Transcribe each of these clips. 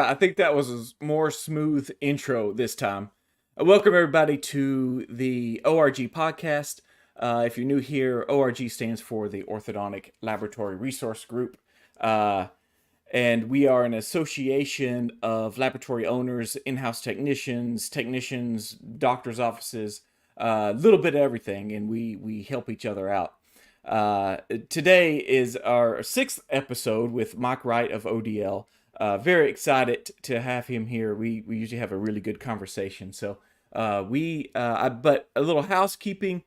I think that was a more smooth intro this time. Welcome everybody to the ORG podcast. If you're new here, ORG stands for the Orthodontic Laboratory Resource Group. And we are an association of laboratory owners, in-house technicians, doctors' offices, a little bit of everything, and we help each other out. Today is our sixth episode with Mike Wright of ODL. Very excited to have him here. We usually have a really good conversation. So but a little housekeeping.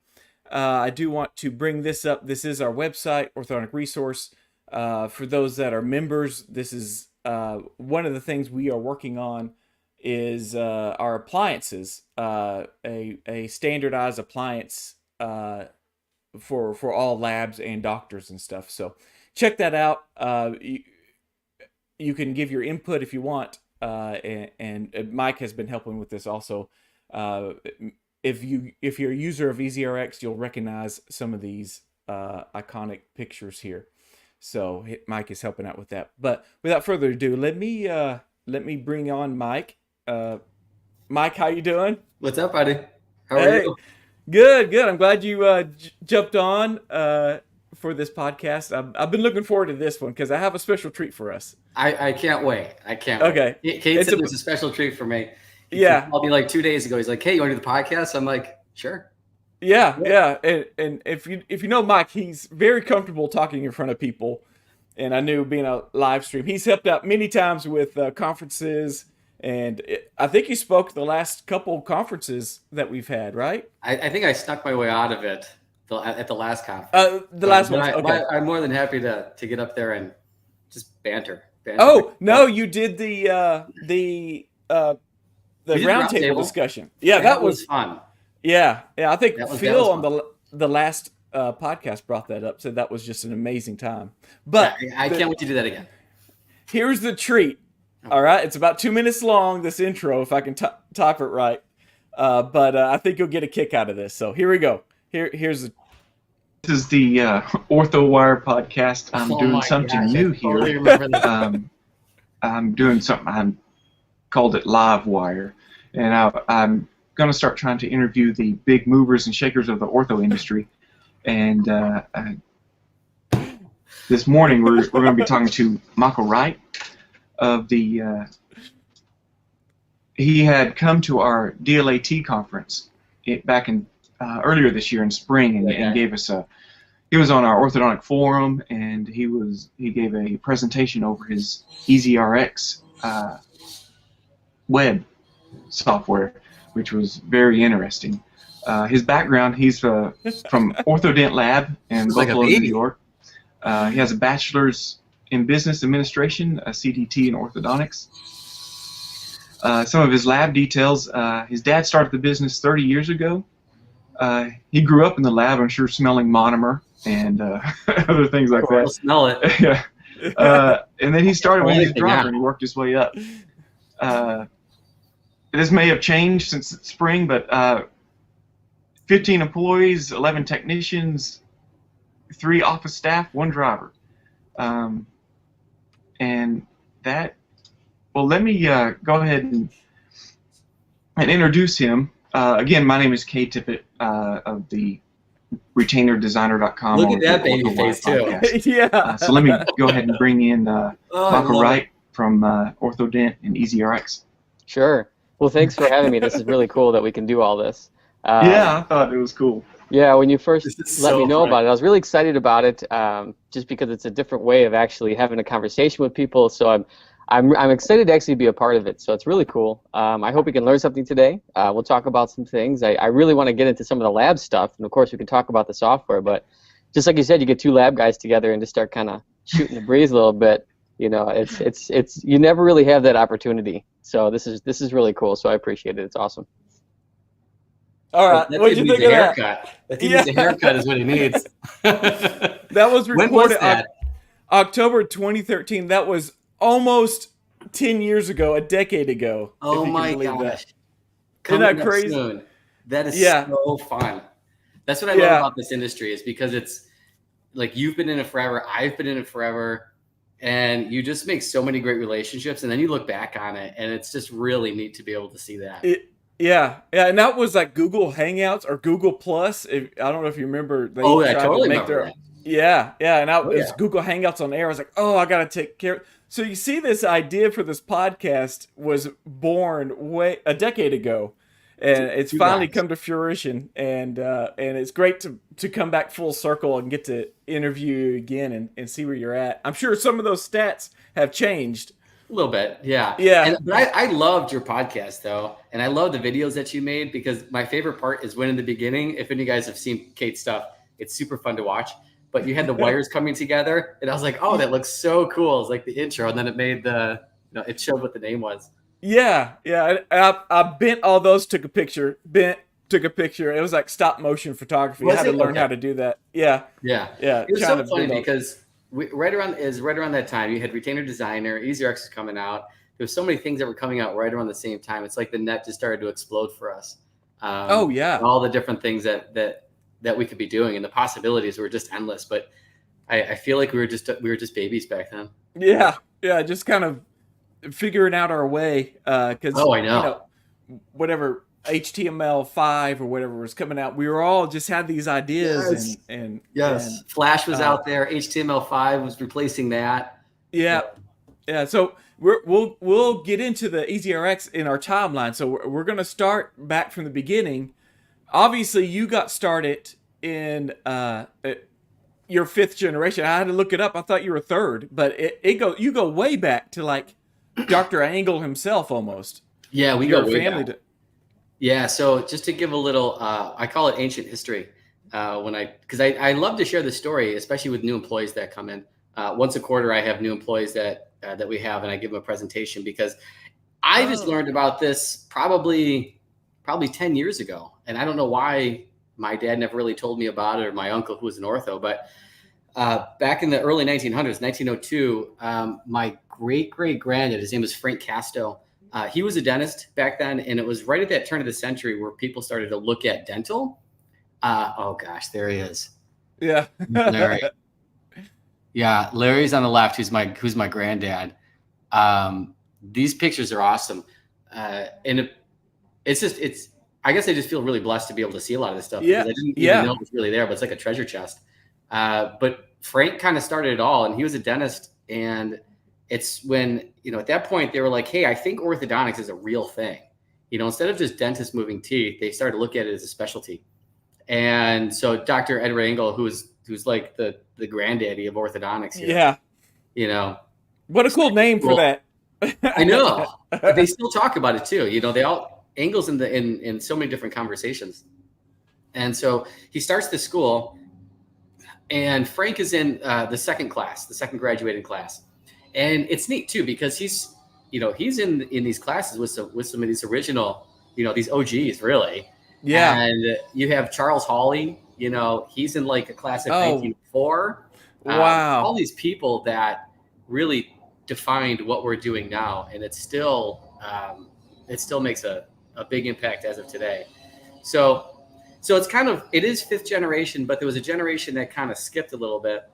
I do want to bring this up. This is our website, Orthodontic Resource. For those that are members, this is one of the things we are working on is our appliances, a standardized appliance for all labs and doctors and stuff. So check that out. You can give your input if you want, and Mike has been helping with this also. If you're a user of EasyRx, you'll recognize some of these iconic pictures here. So Mike is helping out with that. But without further ado, let me bring on Mike. Mike, how you doing? What's up, buddy? How are you? Good. I'm glad you jumped on for this podcast. I've been looking forward to this one because I have a special treat for us. I can't wait. Okay. Kate said there's a special treat for me. Yeah. I'll be like 2 days ago. He's like, "Hey, you want to do the podcast?" I'm like, "Sure." Yeah. And if you know Mike, he's very comfortable talking in front of people. And I knew being a live stream, he's helped out many times with conferences. And I think you spoke at the last couple conferences that we've had, right? I think I snuck my way out of it at the last conference. The last one. Okay. I'm more than happy to get up there and just banter. Oh no, you did the roundtable discussion. Yeah, that was fun. Yeah. I think Phil on the last podcast brought that up. Said that was just an amazing time. But I can't wait to do that again. Here's the treat. All right, it's about 2 minutes long, this intro, if I can top it right. But I think you'll get a kick out of this. So here we go. This is the OrthoWire podcast. I'm doing something new here. I'm doing something. I'm called it Livewire, and I'm going to start trying to interview the big movers and shakers of the ortho industry. And this morning we're going to be talking to Michael Wright. He had come to our DLAT conference back in earlier this year in spring, and gave us he was on our orthodontic forum, and he gave a presentation over his EasyRx web software, which was very interesting. His background, he's from Orthodent Lab in Buffalo, New York. He has a bachelor's in business administration, a CDT in orthodontics. Some of his lab details, his dad started the business 30 years ago. He grew up in the lab, I'm sure, smelling monomer and other things like that. I'll smell it. Yeah. And then he started with his driver and he worked his way up. This may have changed since spring, but 15 employees, 11 technicians, 3 office staff, 1 driver. And that, well, let me go ahead and introduce him. Again, my name is Kay Tippett of the RetainerDesigner.com. Look at that baby face, too. Yeah. So let me go ahead and bring in Michael Wright from Orthodent and EasyRx. Sure. Well, thanks for having me. This is really cool that we can do all this. Yeah, I thought it was cool. Yeah, when you first let me know about it, I was really excited about it, just because it's a different way of actually having a conversation with people. So I'm excited to actually be a part of it. So it's really cool. I hope we can learn something today. We'll talk about some things. I really want to get into some of the lab stuff, and of course we can talk about the software. But just like you said, you get 2 lab guys together and just start kind of shooting the breeze a little bit. You know, it's you never really have that opportunity. So this is really cool. So I appreciate it. It's awesome. All right, what do you think of that? That needs a haircut is what he needs. That was recorded October 2013. That was almost 10 years ago, a decade ago. Oh my gosh. Isn't that crazy? Soon. That is so fun. That's what I love about this industry, is because it's like you've been in it forever, I've been in it forever, and you just make so many great relationships, and then you look back on it, and it's just really neat to be able to see that. Yeah, and that was like Google Hangouts or Google Plus. I don't know if you remember. I totally remember that. Yeah, and it's Google Hangouts on air. I was like, oh, I got to take care. So you see, this idea for this podcast was born a decade ago, and it's finally come to fruition. And it's great to come back full circle and get to interview you again and see where you're at. I'm sure some of those stats have changed. A little bit, yeah. But I loved your podcast, though, and I love the videos that you made, because my favorite part is when in the beginning, if any of you guys have seen Kate's stuff, it's super fun to watch. But you had the wires coming together, and I was like, oh, that looks so cool. It's like the intro, and then it made it showed what the name was. Yeah. I bent all those, took a picture. It was like stop motion photography. I had to learn how to do that. Yeah. It was so funny because right around that time, you had Retainer Designer, EasyRx was coming out. There was so many things that were coming out right around the same time. It's like the net just started to explode for us. All the different things that we could be doing, and the possibilities were just endless. But I feel like we were just babies back then. Yeah, just kind of figuring out our way. Because whatever HTML5 or whatever was coming out, we were all just had these ideas. And Flash was out there. HTML5 was replacing that. Yeah. So we'll get into the EasyRx in our timeline. So we're going to start back from the beginning. Obviously, you got started in your 5th generation. I had to look it up. I thought you were 3rd, but you go way back to like Dr. Angle himself almost. Yeah, we go way back. Yeah, so just to give a little, I call it ancient history. Because I love to share the story, especially with new employees that come in. Once a quarter, I have new employees that we have, and I give them a presentation, because I just learned about this probably 10 years ago. And I don't know why my dad never really told me about it, or my uncle who was an ortho. But back in the early 1900s, 1902, my great-great-granddad, his name was Frank Casto. He was a dentist back then, and it was right at that turn of the century where people started to look at dental. Oh, gosh, there he is. Yeah. Larry. Yeah, Larry's on the left, who's my granddad. These pictures are awesome. And I guess I just feel really blessed to be able to see a lot of this stuff. Yeah. I didn't even know it was really there, but it's like a treasure chest. But Frank kind of started it all, and he was a dentist. And it's when, at that point they were like, hey, I think orthodontics is a real thing. Instead of just dentists moving teeth, they started to look at it as a specialty. And so Dr. Edward Angle, who's like the granddaddy of orthodontics here. Yeah. What a cool name for that. I know. They still talk about it too. They all Angle's in so many different conversations. And so he starts the school, and Frank is in the second graduating class. And it's neat too, because he's in these classes with some of these original, these OGs really. Yeah. And you have Charles Hawley, he's in like a class of 1904. Wow. All these people that really defined what we're doing now. And it still makes a big impact as of today. So it is 5th generation, but there was a generation that kind of skipped a little bit,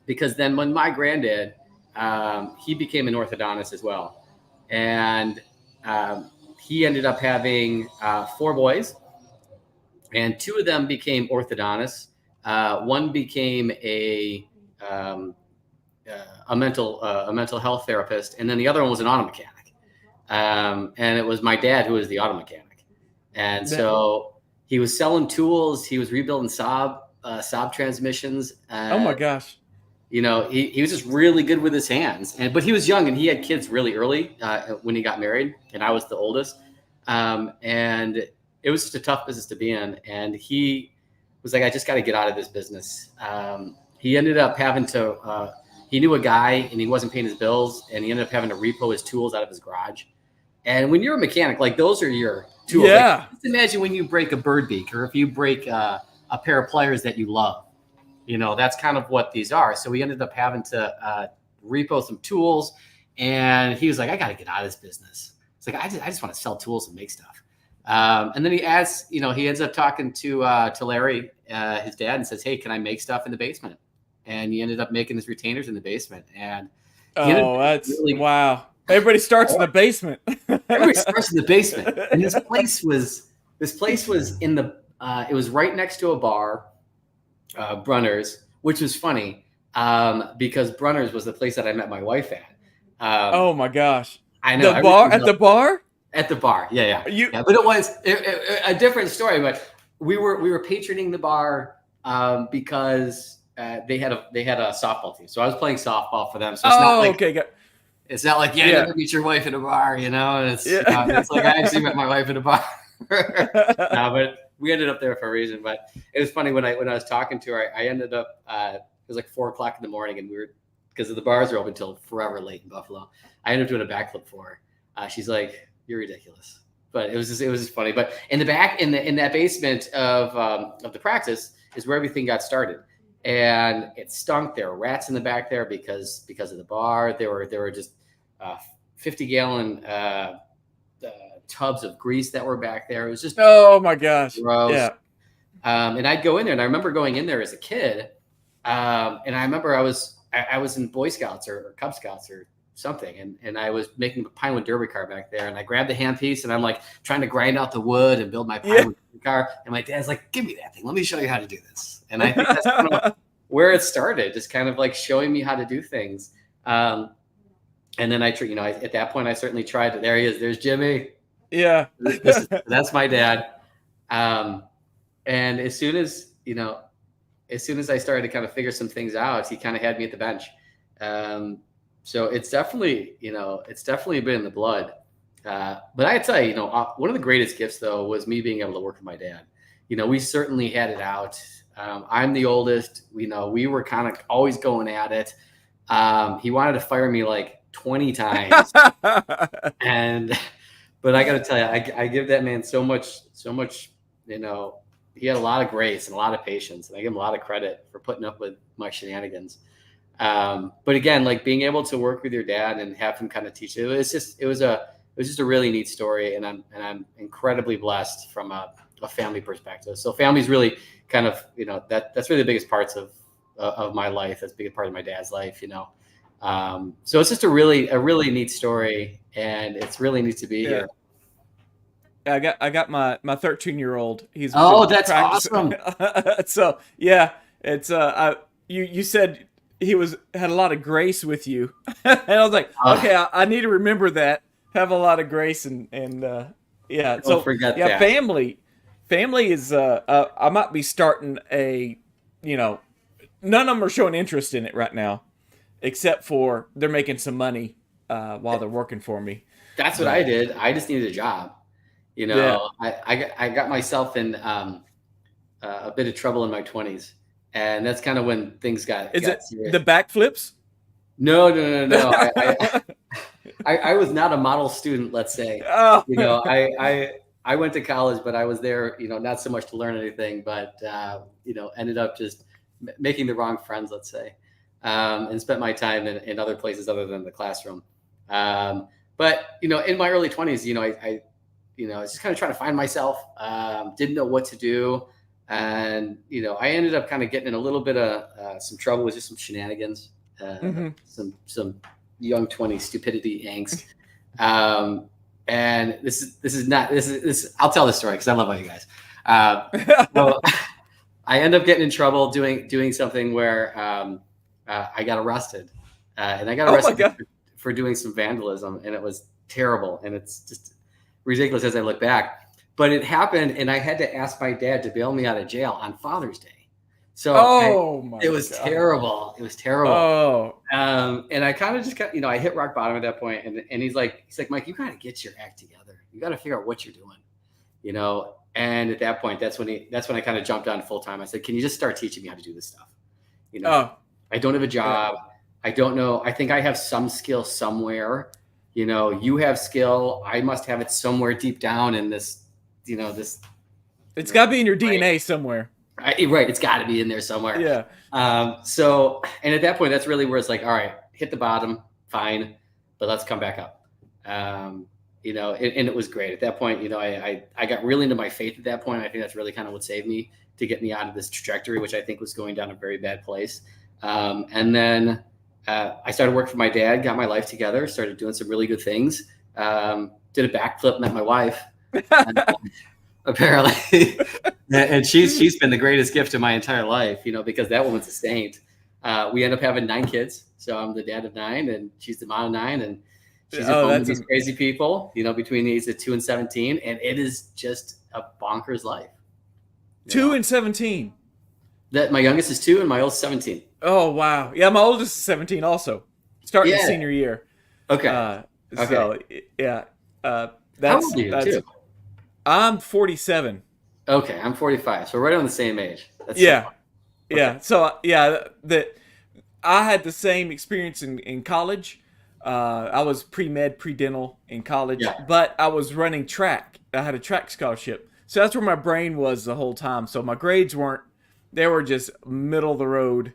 because then when my granddad, he became an orthodontist as well. And he ended up having 4 boys, and 2 of them became orthodontists. One became a mental health therapist, and then the other one was an auto mechanic. And it was my dad who was the auto mechanic. And so he was selling tools. He was rebuilding Saab transmissions. Oh my gosh. He was just really good with his hands. But he was young, and he had kids really early when he got married, and I was the oldest. And it was just a tough business to be in. And he was like, I just got to get out of this business. He ended up having to, he knew a guy, and he wasn't paying his bills, and he ended up having to repo his tools out of his garage. And when you're a mechanic, like, those are your tools. Yeah. Like, just imagine when you break a bird beak, or if you break a pair of pliers that you love. That's kind of what these are. So we ended up having to repo some tools, and he was like, I got to get out of this business. It's like, I just want to sell tools and make stuff. And then he ends up talking to Larry, his dad, and says, hey, can I make stuff in the basement? And he ended up making his retainers in the basement. And Oh, that's wow. Everybody starts in the basement. Everybody starts in the basement. And this place was in the it was right next to a bar, Brunner's, which was funny because Brunner's was the place that I met my wife at. Oh my gosh. I know. The bar at the bar? At the bar. Yeah. But it was a different story, but we were patroning the bar because they had a softball team. So I was playing softball for them. So it's not like, okay. It's not like, you never meet your wife at a bar, you know? It's like I actually met my wife at a bar. No, but we ended up there for a reason. But it was funny when I was talking to her, I ended up, it was like 4:00 in the morning, and we were, because the bars are open until forever late in Buffalo. I ended up doing a backflip for her. She's like, "You're ridiculous." But it was just funny. But in the back, in that basement of the practice is where everything got started. And it stunk. There were rats in the back there because of the bar. There were just 50-gallon tubs of grease that were back there. It was just oh my gosh, gross. Yeah. And I'd go in there, and I remember going in there as a kid. And I remember I was in Boy Scouts or Cub Scouts or something, and I was making a Pinewood Derby car back there, and I grabbed the handpiece, and I'm like trying to grind out the wood and build my Pinewood Derby car. And my dad's like, "Give me that thing. Let me show you how to do this." And I think that's kind of where it started, just kind of like showing me how to do things. And then at that point, I certainly tried it. There he is. There's Jimmy. Yeah. That's my dad. And as soon as I started to kind of figure some things out, he kind of had me at the bench. So it's definitely been in the blood. But I tell you, one of the greatest gifts though was me being able to work with my dad. We certainly had it out. I'm the oldest. We were kind of always going at it. He wanted to fire me like 20 times. But I got to tell you, I give that man so much, he had a lot of grace and a lot of patience, and I give him a lot of credit for putting up with my shenanigans. But again, like being able to work with your dad and have him kind of teach you, it was just a really neat story. And I'm incredibly blessed from a family perspective. So family's really kind of, that's really the biggest parts of my life. That's a big part of my dad's life, So it's just a really neat story, and it's really neat to be here. I got my 13-year-old. He's that's awesome. So yeah, it's you said he had a lot of grace with you, and I was like, okay, I need to remember that. Have a lot of grace and yeah. Don't forget that. Family is I might be starting none of them are showing interest in it right now, except for they're making some money while they're working for me. That's what I did. I just needed a job. I got myself in a bit of trouble in my 20s, and that's kind of when things got serious. The backflips? No. I was not a model student, let's say. Oh. I went to college, but I was there, not so much to learn anything, but ended up just making the wrong friends, let's say, and spent my time in other places other than the classroom. But in my early 20s, I was just kind of trying to find myself, didn't know what to do. And, I ended up kind of getting in a little bit of some trouble with just some shenanigans, some young 20 stupidity angst. And I'll tell this story because I love all you guys. So I end up getting in trouble doing something where I got arrested. And I got arrested for doing some vandalism, and it was terrible. And it's just ridiculous as I look back, but it happened, and I had to ask my dad to bail me out of jail on Father's Day. So it was terrible. It was terrible. Oh. And I kind of just got, I hit rock bottom at that point, and he's like, Mike, you got to get your act together. You got to figure out what you're doing, And at that point, that's when I kind of jumped on full time. I said, can you just start teaching me how to do this stuff? I don't have a job. I don't know. I think I have some skill somewhere. You have skill. I must have it somewhere deep down in this, this. It's got to be in your DNA somewhere. Right. It's got to be in there somewhere. Yeah. So, and at that point, that's really where it's like, all right, hit the bottom, fine, but let's come back up. And it was great at that point. I got really into my faith at that point. I think that's really kind of what saved me to get me out of this trajectory, which I think was going down a very bad place. And then I started working for my dad, got my life together, started doing some really good things. Did a backflip, met my wife, apparently. And she's been the greatest gift of my entire life, because that woman's a saint. We end up having 9 kids. So I'm the dad of 9 and she's the mom of 9. And she's home with these crazy people, between the ages of 2 and 17. And it is just a bonkers life. 2 and 17. That my youngest is 2 and my oldest 17. Oh, wow. Yeah, my oldest is 17 also. Starting the senior year. Okay. So, yeah. How old are you, too? I'm 47. Okay, I'm 45. So we're right on the same age. That's yeah. Yeah. So, I had the same experience in college. I was pre-med, pre-dental in college, but I was running track. I had a track scholarship. So that's where my brain was the whole time. So my grades they were just middle of the road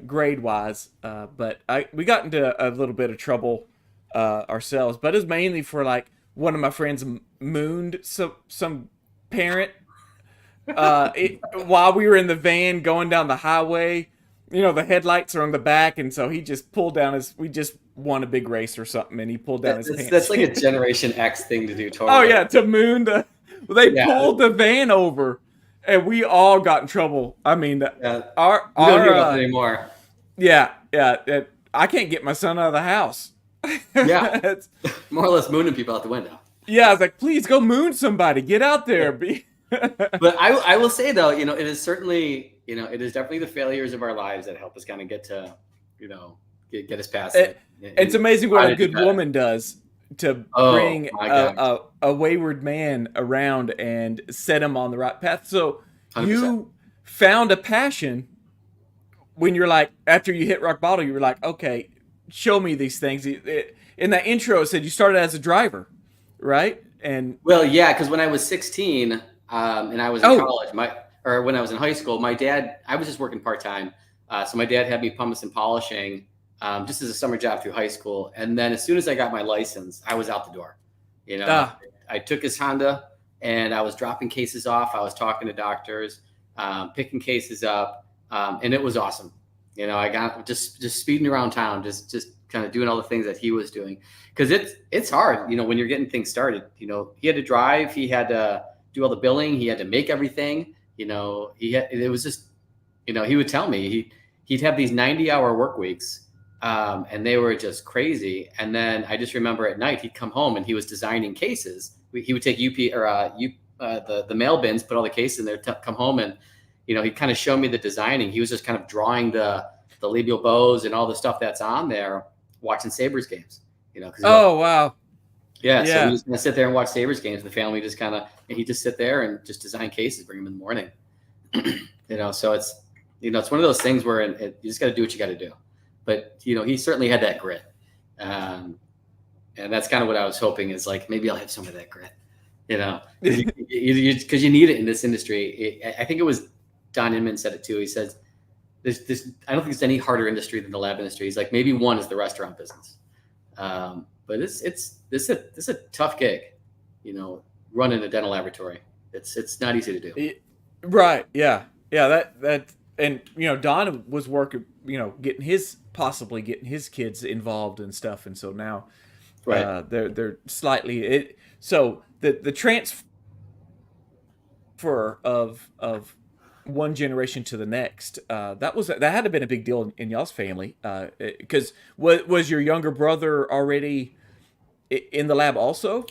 grade wise. But we got into a little bit of trouble ourselves, but it was mainly for like one of my friends mooned some parent while we were in the van going down the highway. The headlights are on the back, and so he just pulled down we just won a big race or something, and he pulled down his pants. That's like a Generation X thing to do, totally. Oh, yeah, to moon pulled the van over, and we all got in trouble. I mean, we don't hear about it anymore. Yeah, I can't get my son out of the house. Yeah, it's more or less mooning people out the window. Yeah, I was like, please go moon somebody. Get out there. But I will say, though, it is certainly... it is definitely the failures of our lives that help us kind of get to, get us past it. It's amazing what a good woman does to bring a wayward man around and set him on the right path. So 100%. You found a passion when you're like, after you hit rock bottom, you were like, okay, show me these things. In that intro, it said you started as a driver, right? And well, yeah, because when I was 16 and I was in college, when I was in high school, my dad, I was just working part-time. So my dad had me pumice and polishing just as a summer job through high school. And then as soon as I got my license, I was out the door. I took his Honda and I was dropping cases off. I was talking to doctors, picking cases up. And it was awesome. I got just speeding around town, just kind of doing all the things that he was doing. Because it's hard, when you're getting things started. He had to drive. He had to do all the billing. He had to make everything. It was just, he would tell me he'd have these 90-hour work weeks, and they were just crazy. And then I just remember at night he'd come home and he was designing cases. He would take the mail bins, put all the cases in there, come home, and he'd kind of show me the designing. He was just kind of drawing the labial bows and all the stuff that's on there, watching Sabres games. Wow. Yeah, so we just gonna sit there and watch Sabres games. The family just and he'd just sit there and just design cases, bring them in the morning. So it's, it's one of those things where you just got to do what you got to do. But, he certainly had that grit. And that's kind of what I was hoping is like, maybe I'll have some of that grit, because you need it in this industry. I think it was Don Inman said it too. He says, I don't think there's any harder industry than the lab industry. He's like, maybe one is the restaurant business. But it's a tough gig, running a dental laboratory. It's not easy to do. Right. Yeah. That and Don was working, getting his kids involved and stuff, and so now, right. They're slightly so the transfer of one generation to the next, that had to been a big deal in y'all's family, because was your younger brother already in the lab also?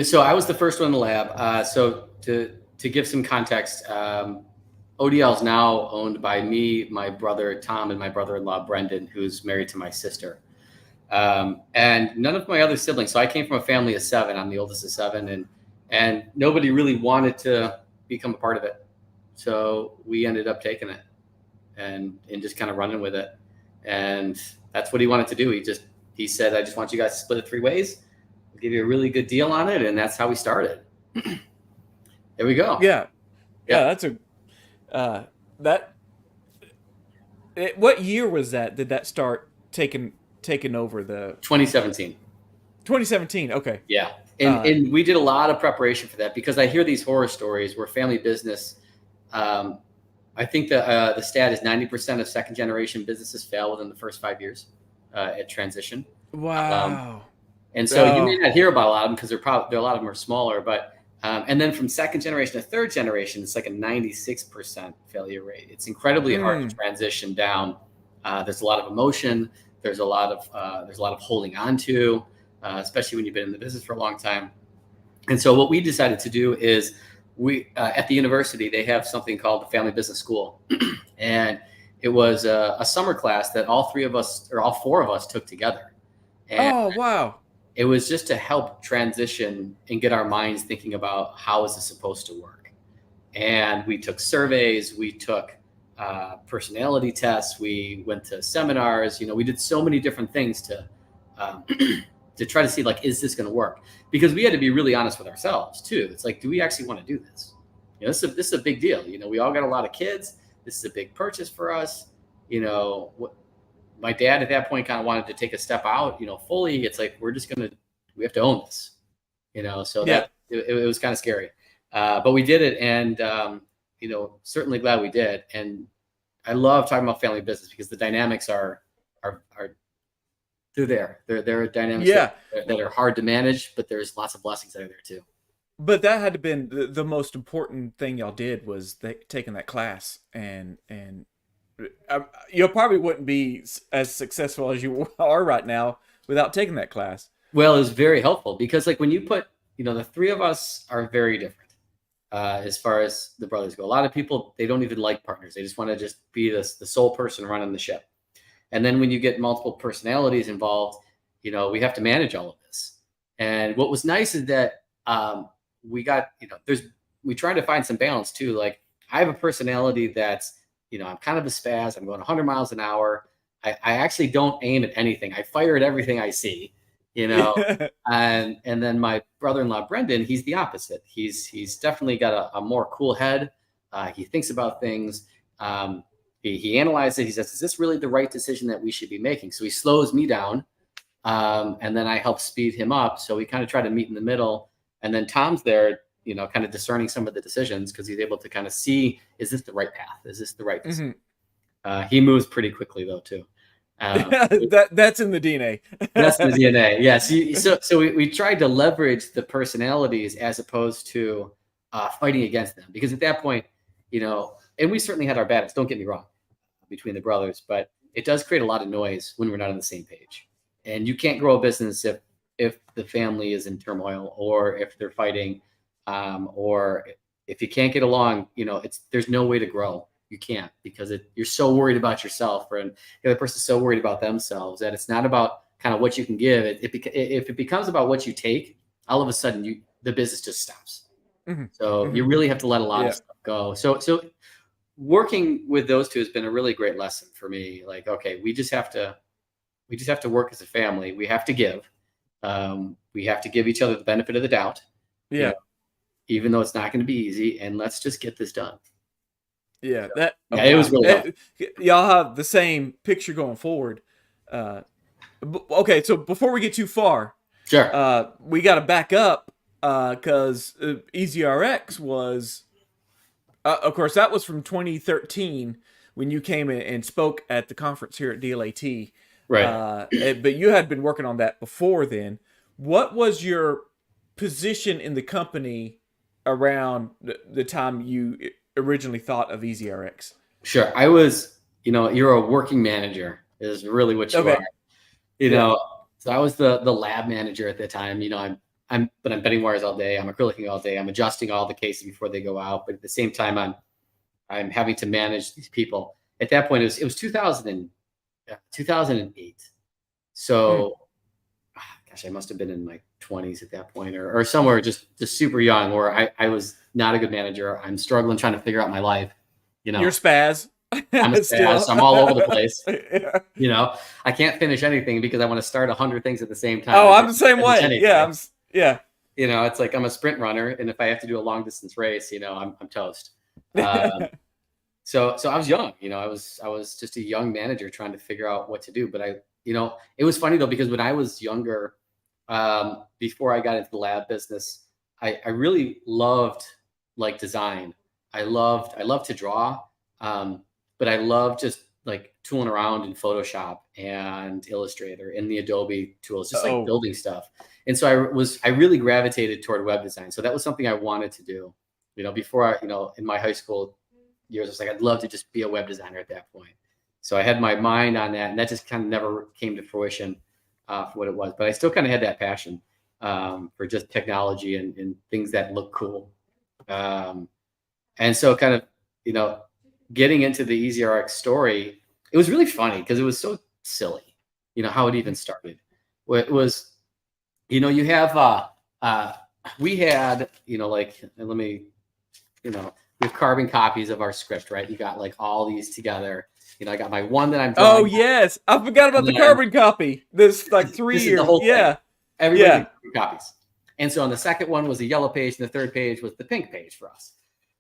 So I was the first one in the lab. So to give some context, ODL is now owned by me, my brother Tom, and my brother-in-law Brendan, who's married to my sister, and none of my other siblings. So I came from a family of 7. I'm the oldest of 7, and nobody really wanted to become a part of it. So we ended up taking it and just kind of running with it. And that's what he wanted to do. He said, I just want you guys to split it 3 ways. I'll give you a really good deal on it. And that's how we started. There we go. Yeah. That's what year was that? Did that start taking over the 2017? 2017. Okay. Yeah. And we did a lot of preparation for that, because I hear these horror stories where family business, I I think the stat is 90% of second generation businesses fail within the first 5 years at transition. Wow. And so you may not hear about a lot of them because a lot of them are smaller, but and then from second generation to third generation, it's like a 96% failure rate. It's incredibly hard to transition down. There's a lot of emotion. There's a lot of holding on to, especially when you've been in the business for a long time. And so what we decided to do is we at the university, they have something called the Family Business School. And it was a summer class that all four of us took together. And wow. It was just to help transition and get our minds thinking about how is this supposed to work. And we took surveys, we took personality tests, we went to seminars, we did so many different things to try to see, like, is this going to work? Because we had to be really honest with ourselves too. It's like, do we actually want to do this? This is a big deal. We all got a lot of kids. This is a big purchase for us. My dad at that point kind of wanted to take a step out, fully. It's like, we have to own this, so that it was kind of scary. But we did it. And, certainly glad we did. And I love talking about family business because the dynamics are they're there. There are dynamics that are hard to manage, but there's lots of blessings that are there too. But that had to been the most important thing y'all did was taking that class, and you probably wouldn't be as successful as you are right now without taking that class. Well, it was very helpful because, like, when you put, the three of us are very different as far as the brothers go. A lot of people, they don't even like partners. They just want to just be the sole person running the ship. And then when you get multiple personalities involved, we have to manage all of this. And what was nice is that we got, we tried to find some balance too. Like, I have a personality that's, I'm kind of a spaz. I'm going 100 miles an hour. I actually don't aim at anything. I fire at everything I see, and then my brother-in-law, Brendan, he's the opposite. He's definitely got a more cool head. He thinks about things. He analyzes it. He says, is this really the right decision that we should be making? So he slows me down. And then I help speed him up. So we kind of try to meet in the middle. And then Tom's there, kind of discerning some of the decisions because he's able to kind of see, is this the right path? Is this the right decision? He moves pretty quickly though, too. That's in the DNA. That's in the DNA. Yes. So we tried to leverage the personalities as opposed to fighting against them, because at that point, and we certainly had our battles, don't get me wrong, between the brothers, but it does create a lot of noise when we're not on the same page. And you can't grow a business if the family is in turmoil, or if they're fighting, or if you can't get along, there's no way to grow. You can't, because you're so worried about yourself, and the other person's so worried about themselves that it's not about kind of what you can give. If it becomes about what you take, all of a sudden the business just stops. So you really have to let a lot of stuff go. So working with those two has been a really great lesson for me. Like, okay, we just have to work as a family. We have to give. We have to give each other the benefit of the doubt. Yeah. Even though it's not going to be easy, and let's just get this done. Yeah, it was really helpful. Y'all have the same picture going forward. Okay, so before we get too far, sure, we got to back up because EasyRx was, of course, that was from 2013 when you came in and spoke at the conference here at DLAT. Right. But you had been working on that before then. What was your position in the company around the time you originally thought of EasyRx? Sure. I was, you're a working manager is really what you are. So I was the lab manager at the time. I'm bending wires all day. I'm acrylicing all day. I'm adjusting all the cases before they go out. But at the same time, I'm having to manage these people. At that point, it was 2008. So, gosh, I must have been in my 20s at that point, or somewhere just super young, where I was not a good manager. I'm struggling trying to figure out my life. You're spaz. I'm a spaz. I'm all over the place. Yeah. I can't finish anything because I want to start 100 things at the same time. Oh, I'm the same way. Yeah. It's like I'm a sprint runner, and if I have to do a long distance race, I'm toast. So I was young. I was just a young manager trying to figure out what to do. But it was funny though, because when I was younger, before I got into the lab business, I really loved like design. I loved to draw. But I love just like tooling around in Photoshop and Illustrator and the Adobe tools, just like building stuff. And so I really gravitated toward web design. So that was something I wanted to do, before in my high school years, I was like, I'd love to just be a web designer at that point. So I had my mind on that, and that just kind of never came to fruition for what it was. But I still kind of had that passion for just technology and things that look cool. And so kind of, getting into the EasyRx story, it was really funny because it was so silly, how it even started. It was, you have, we had, we have carbon copies of our script, right? You got like all these together. I got my one that I'm drawing. Oh, yes. I forgot about the carbon copy. This like 3 years. The whole thing. Everybody copies. And so on the second one was the yellow page, and the third page was the pink page for us.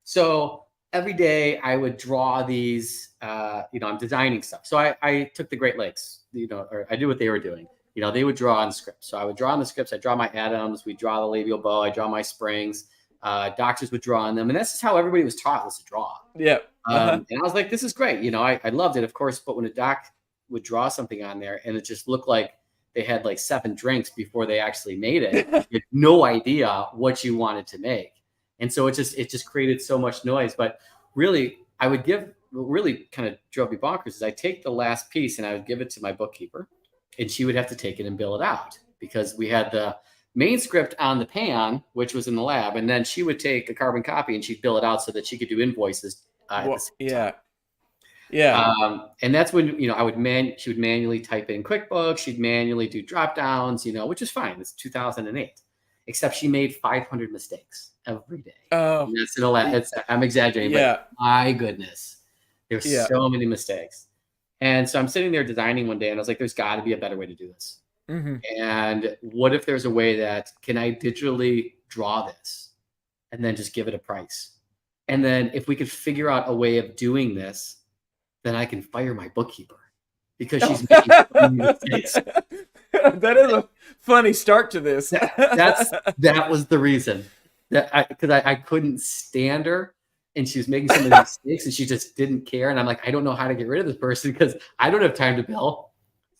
So every day I would draw these, I'm designing stuff. So I took the Great Lakes, or I did what they were doing. They would draw on scripts. So I would draw on the scripts. I draw my atoms. We draw the labial bow. I draw my springs. Doctors would draw on them. And that's just how everybody was taught, was to draw. Yeah. And I was like, this is great. I loved it, of course. But when a doc would draw something on there and it just looked like they had like 7 drinks before they actually made it, you had no idea what you wanted to make. And so it just created so much noise. But really, what really kind of drove me bonkers is I take the last piece and I would give it to my bookkeeper, and she would have to take it and bill it out, because we had the main script on the pan, which was in the lab, and then she would take a carbon copy and she'd bill it out so that she could do invoices. Yeah. And that's when she would manually type in QuickBooks. She'd manually do drop downs, which is fine. It's 2008, except she made 500 mistakes every day. Oh, I'm exaggerating, but my goodness, there's so many mistakes. And so I'm sitting there designing one day, and I was like, "There's got to be a better way to do this." Mm-hmm. And what if there's a way that can I digitally draw this, and then just give it a price? And then if we could figure out a way of doing this, then I can fire my bookkeeper because she's making so many mistakes. That is a funny start to this. That was the reason, because I couldn't stand her, and she was making so many mistakes, and she just didn't care. And I'm like, I don't know how to get rid of this person because I don't have time to bill.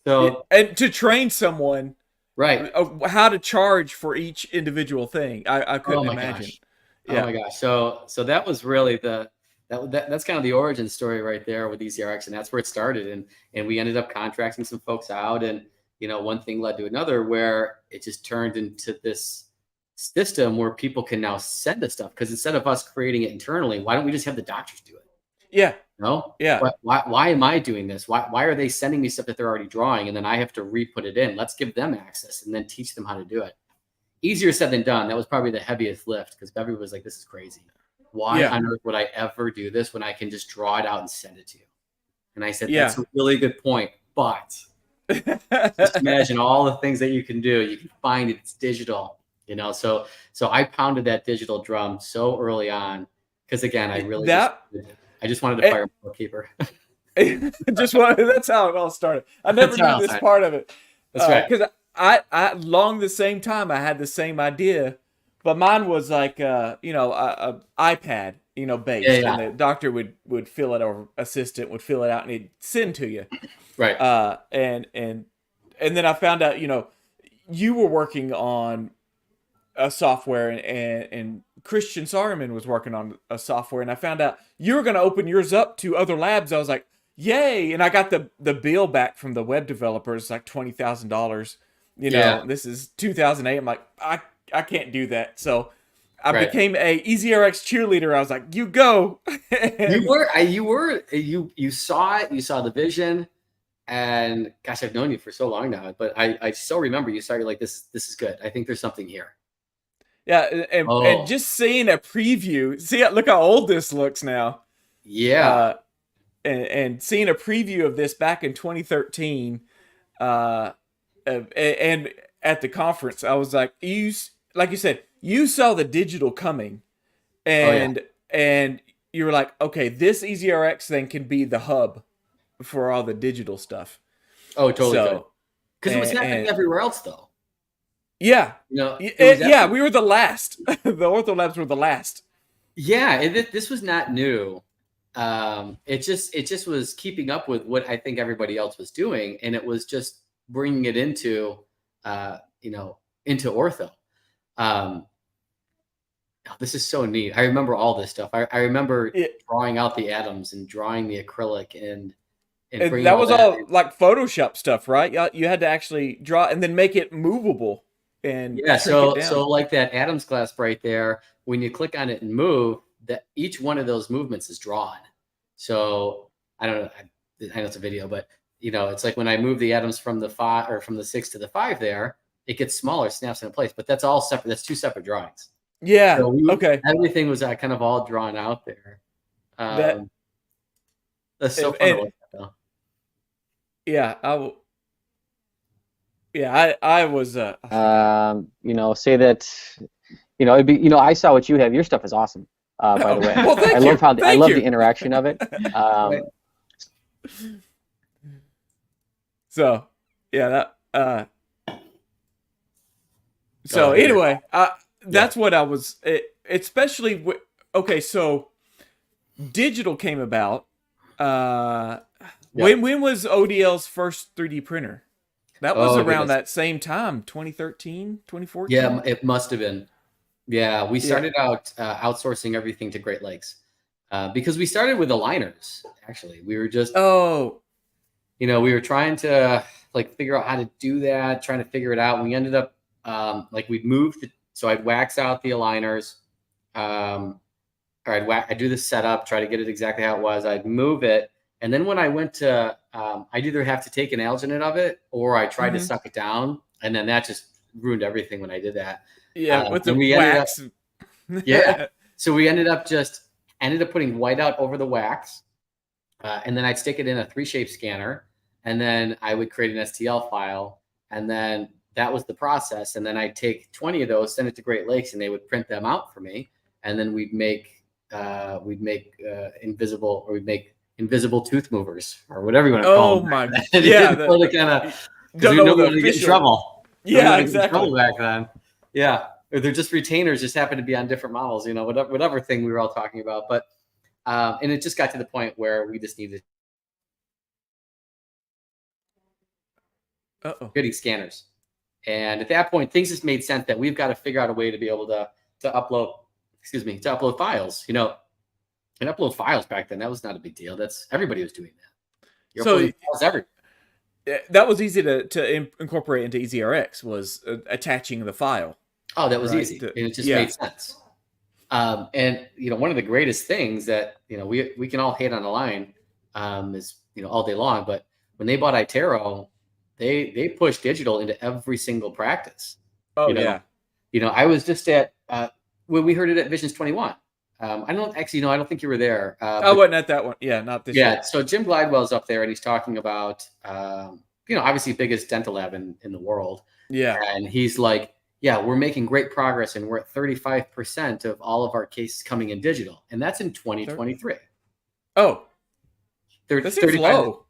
So and to train someone, right, how to charge for each individual thing, I couldn't imagine. Gosh. Yeah. Oh my gosh! So that was really that's kind of the origin story right there with EasyRx, and that's where it started. And we ended up contracting some folks out, and one thing led to another, where it just turned into this system where people can now send us stuff, because instead of us creating it internally, why don't we just have the doctors do it? Yeah. No. Yeah. Why am I doing this? Why are they sending me stuff that they're already drawing, and then I have to re-put it in? Let's give them access and then teach them how to do it. Easier said than done. That was probably the heaviest lift, because everybody was like, "This is crazy. Why on earth would I ever do this when I can just draw it out and send it to you?" And I said, "That's a really good point, but just imagine all the things that you can do. You can find it. It's digital, So I pounded that digital drum so early on, because again, I just wanted to fire my bookkeeper. That's how it all started. I never knew this part of it. That's right. Because I along the same time I had the same idea, but mine was like a iPad based, and the doctor would fill it, or assistant would fill it out, and he'd send to you. Right. And then I found out you were working on a software, and Christian Saruman was working on a software, and I found out you were going to open yours up to other labs. I was like, yay! And I got the bill back from the web developers, like $20,000. This is 2008. I'm like, I can't do that. So I became a EasyRx cheerleader. I was like, you go. You saw it. You saw the vision. And gosh, I've known you for so long now, but I still remember you started like, this is good. I think there's something here. Yeah. And just seeing a preview, look how old this looks now. Yeah. And seeing a preview of this back in 2013, and at the conference, I was like, like you said, you saw the digital coming, and you were like, okay, this EasyRx thing can be the hub for all the digital stuff. Oh, totally. Because it was happening everywhere else, though. Yeah. We were the last. The ortho labs were the last. Yeah, this was not new. it just was keeping up with what I think everybody else was doing, and it was just bringing it into into ortho. This is so neat. I remember all this stuff. I remember drawing out the atoms and drawing the acrylic and that was all like Photoshop stuff, right? You had to actually draw and then make it movable. And yeah, so like that Adams clasp right there, when you click on it and move, that each one of those movements is drawn. So I don't know, I know it's a video, but it's like when I move the atoms from the 5 or from the 6 to the 5 there, it gets smaller, snaps into place, but that's all separate. That's 2 separate drawings. Yeah. So okay. Everything was kind of all drawn out there. That's so fun to look at, though. Yeah, I was say that it'd be I saw what you have. Your stuff is awesome, by the way. Well, I love the interaction of it. So yeah, that so anyway, that's what I was especially okay, so digital came about. When was ODL's first 3D printer? That was around that same time, 2013, 2014? Yeah, it must have been. Yeah, we started out outsourcing everything to Great Lakes because we started with aligners, actually. We were just, we were trying to figure out how to do that, trying to figure it out. And we ended up, we'd moved, so I'd wax out the aligners, or I'd do the setup, try to get it exactly how it was. I'd move it. And then when I went to, I'd either have to take an alginate of it or I tried to suck it down. And then that just ruined everything when I did that. Yeah, with the wax. So we ended up putting whiteout over the wax. And then I'd stick it in a 3-shape scanner. And then I would create an STL file. And then that was the process. And then I'd take 20 of those, send it to Great Lakes, and they would print them out for me. And then we'd make invisible tooth movers or whatever you want to call them. Oh my God. Yeah. Because we know we're going to get in trouble. Yeah, exactly. Trouble back then. Yeah. Or they're just retainers, just happen to be on different models, whatever thing we were all talking about. But, and it just got to the point where we just needed getting scanners. And at that point, things just made sense that we've got to figure out a way to be able to upload files, and upload files back then, that was not a big deal. Everybody was doing that. You're uploading files everywhere. That was easy to incorporate into EasyRx, was attaching the file. Oh, that was easy. And it just made sense. And one of the greatest things that we can all hate on Align is all day long, but when they bought Itero, they pushed digital into every single practice. Oh, yeah. I was just at when we heard it at Visions 21. I don't think you were there. I wasn't at that one. Yeah, not this year. Yeah, so Jim Glidewell's up there, and he's talking about, obviously biggest dental lab in the world. Yeah. And he's like, yeah, we're making great progress, and we're at 35% of all of our cases coming in digital. And that's in 2023. Oh. That seems low.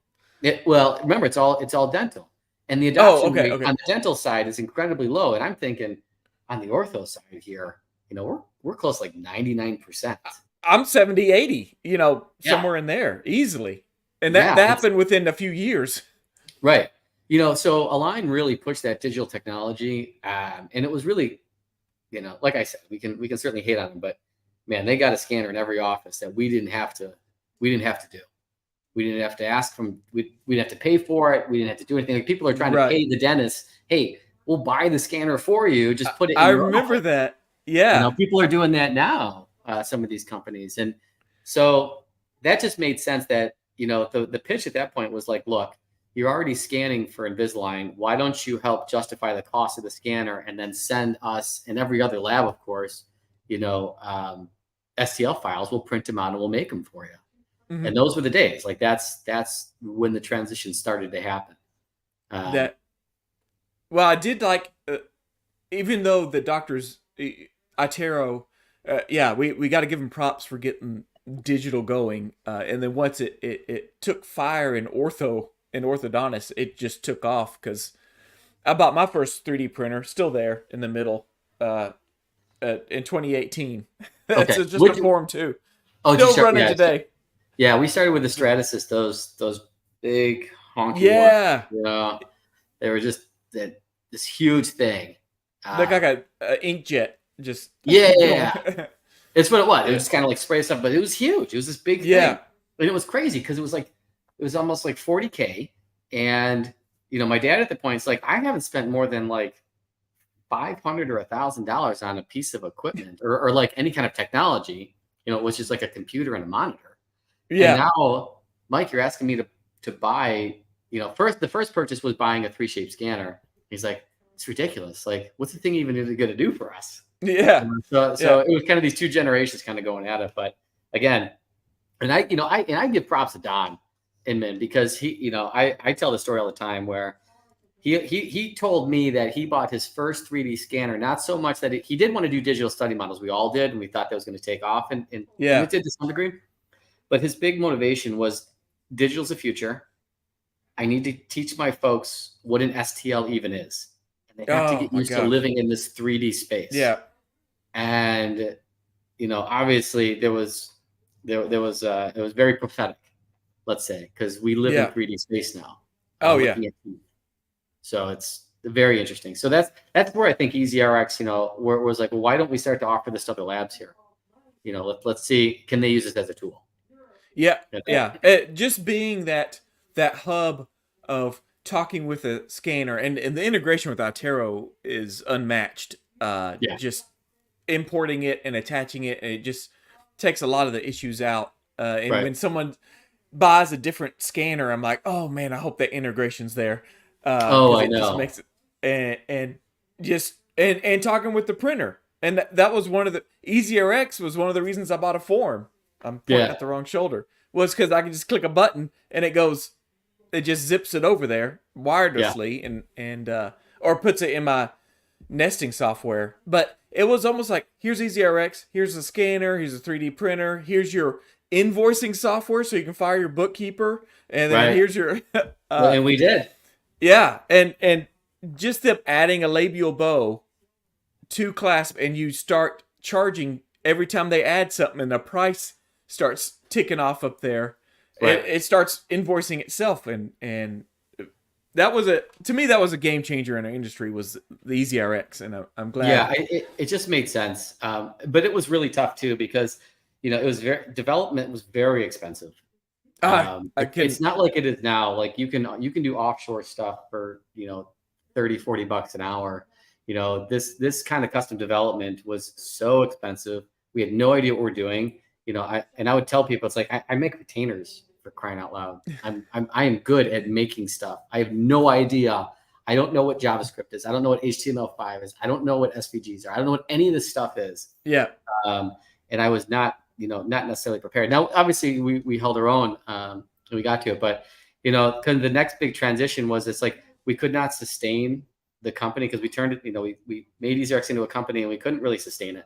Well, remember, it's all dental. And the adoption rate on the dental side is incredibly low. And I'm thinking on the ortho side here, we're close to 99%. I'm 70, 80, somewhere in there easily. And that happened within a few years. Right. So Align really pushed that digital technology. And it was really, like I said, we can certainly hate on them, but man, they got a scanner in every office that we didn't have to do. We didn't have to ask we didn't have to pay for it. We didn't have to do anything. Like people are trying to pay the dentist, hey, we'll buy the scanner for you. Just put it in I remember office. That. Yeah. People are doing that now, some of these companies. And so that just made sense that, the pitch at that point was like, look, you're already scanning for Invisalign. Why don't you help justify the cost of the scanner and then send us and every other lab, of course, STL files, we'll print them out and we'll make them for you. Mm-hmm. And those were the days. That's when the transition started to happen. Well, I did even though the doctors, Itero, we got to give them props for getting digital going. And then once it took fire in orthodontists, it just took off because I bought my first 3D printer, still there in the middle, in 2018. It's just a Form 2. Oh, still running today. Yeah, we started with the Stratasys, those big honky Yeah. ones. Yeah, they were just this huge thing. Look like a inkjet. Just yeah. It's what it was. Yeah. It was just kind of like spray stuff, but it was huge. It was this big thing. And it was crazy because it was almost like 40K. And my dad at the point is like, I haven't spent more than like $500 or $1,000 on a piece of equipment or like any kind of technology, which is like a computer and a monitor. Yeah. And now, Mike, you're asking me to buy, the first purchase was buying a 3Shape scanner. He's like, it's ridiculous. Like, what's the thing even going to do for us? Yeah. So it was kind of these two generations kind of going at it. But again, and I give props to Don Inman because I tell the story all the time where he told me that he bought his first 3D scanner, not so much that he did want to do digital study models. We all did. And we thought that was going to take off and it did to some degree. But his big motivation was digital's the future. I need to teach my folks what an STL even is. And they have to get used to living in this 3D space. Yeah. And, obviously it was very prophetic, let's say, because we live in 3D space now. Oh yeah. So it's very interesting. So that's where I think EasyRx, where it was like, well, why don't we start to offer this to other labs here? Let's see, can they use this as a tool? Yeah. Yeah. Just being that hub of talking with a scanner and the integration with Itero is unmatched. Just importing it and attaching it, and it just takes a lot of the issues out. When someone buys a different scanner, I'm like, oh man, I hope that integration's there. I know. Just makes it, and talking with the printer, and that was one of the EasyRx was one of the reasons I bought a Form. I'm pointing at the wrong shoulder. Was because I can just click a button and it just zips it over there wirelessly and or puts it in my nesting software. But it was almost like, here's EasyRx, here's a scanner, here's a 3D printer, here's your invoicing software so you can fire your bookkeeper, and then here's your and we did. Yeah, and just them adding a labial bow to Clasp, and you start charging every time they add something, and the price starts ticking off up there. Right. It starts invoicing itself, and that was to me that was a game changer in our industry, was the EasyRx, and I'm glad. Yeah, it just made sense, but it was really tough too because it was development was very expensive. It's not like it is now. Like you can do offshore stuff for $30-$40 an hour. This kind of custom development was so expensive. We had no idea what we're doing. I would tell people, it's like I make retainers, for crying out loud. I am good at making stuff. I have no idea. I don't know what JavaScript is. I don't know what HTML5 is. I don't know what SVGs are. I don't know what any of this stuff is. Yeah. And I was not necessarily prepared. Now, obviously, we held our own and we got to it. But, kind of the next big transition was it's like we could not sustain the company because we turned it, we made EasyRx into a company and we couldn't really sustain it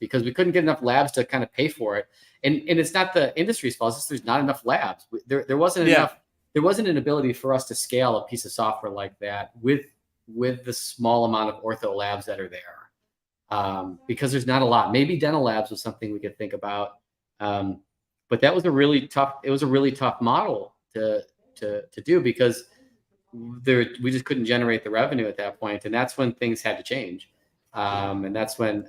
because we couldn't get enough labs to kind of pay for it. And it's not the industry's fault. It's just there's not enough labs. There wasn't enough. There wasn't an ability for us to scale a piece of software like that with the small amount of ortho labs that are there. Because there's not a lot. Maybe dental labs was something we could think about. But that was a really tough model to do because we just couldn't generate the revenue at that point. And that's when things had to change. And that's when,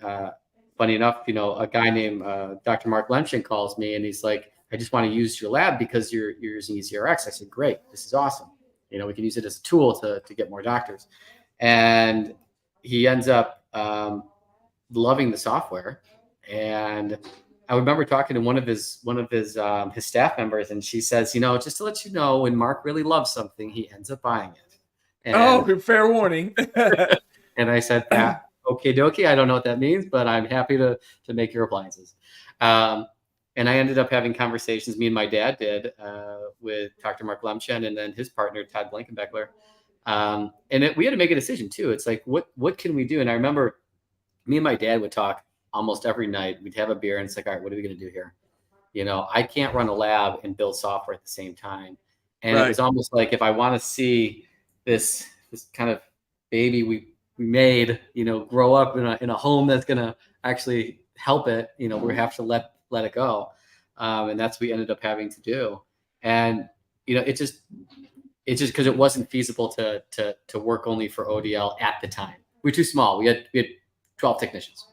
funny enough, a guy named Dr. Mark Lemchen calls me and he's like, I just want to use your lab because you're using EasyRx. I said, great, this is awesome. We can use it as a tool to get more doctors. And he ends up loving the software. And I remember talking to one of his staff members, and she says, just to let you know, when Mark really loves something, he ends up buying it. And, fair warning. And I said, okay, dokie. I don't know what that means, but I'm happy to make your appliances. And I ended up having conversations, me and my dad did, with Dr. Mark Lemchen and then his partner, Todd Blankenbeckler. And we had to make a decision too. It's like, what can we do? And I remember me and my dad would talk almost every night. We'd have a beer and it's like, all right, what are we going to do here? I can't run a lab and build software at the same time. And It was almost like, if I want to see this kind of baby we made, grow up in a home that's going to actually help it, we have to let it go. And that's what we ended up having to do. And, it just because it wasn't feasible to work only for ODL at the time. We're too small. We had 12 technicians.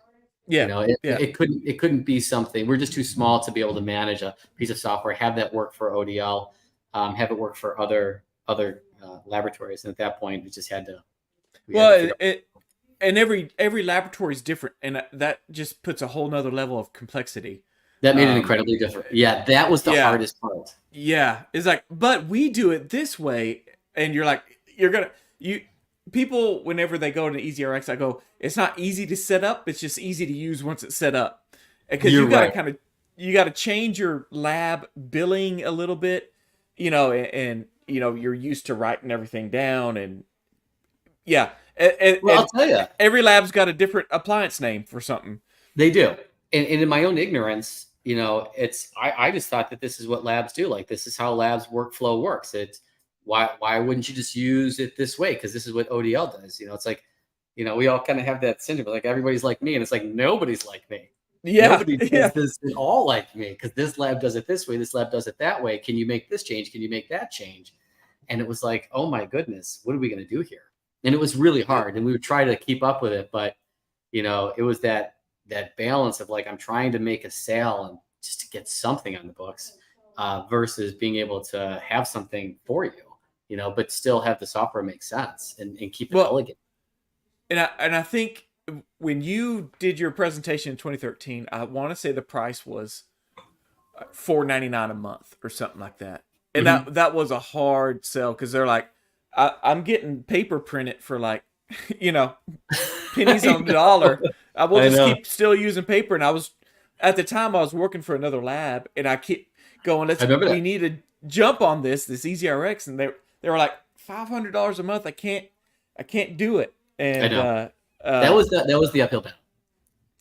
Yeah. It couldn't be something. We're just too small to be able to manage a piece of software, have that work for ODL, have it work for other laboratories. And at that point, it just had to. And every laboratory is different, and that just puts a whole nother level of complexity. That made it incredibly different. Yeah, that was the hardest part. Yeah, it's like, but we do it this way, and you're like, people, whenever they go to EasyRx, I go, it's not easy to set up, it's just easy to use once it's set up. Because you got to change your lab billing a little bit, and you're used to writing everything down, and yeah. I'll tell you, every lab's got a different appliance name for something. They do. And in my own ignorance, I just thought that this is what labs do. Like, this is how labs workflow works. It's why wouldn't you just use it this way? Because this is what ODL does. It's like, we all kind of have that syndrome. Like, everybody's like me, and it's like, nobody's like me. Yeah. Nobody does this at all like me, because this lab does it this way. This lab does it that way. Can you make this change? Can you make that change? And it was like, oh my goodness, what are we going to do here? And it was really hard, and we would try to keep up with it. But, it was that balance of like, I'm trying to make a sale and just to get something on the books versus being able to have something for you, but still have the software make sense and keep it elegant. And I think when you did your presentation in 2013, I want to say the price was $4.99 a month or something like that. And that was a hard sell, because they're like, I'm getting paper printed for like, pennies on the dollar. I will just keep still using paper. And at the time I was working for another lab, and I keep going, we need to jump on this EasyRx. And they were like, $500 a month. I can't do it. And I know. That was the uphill battle.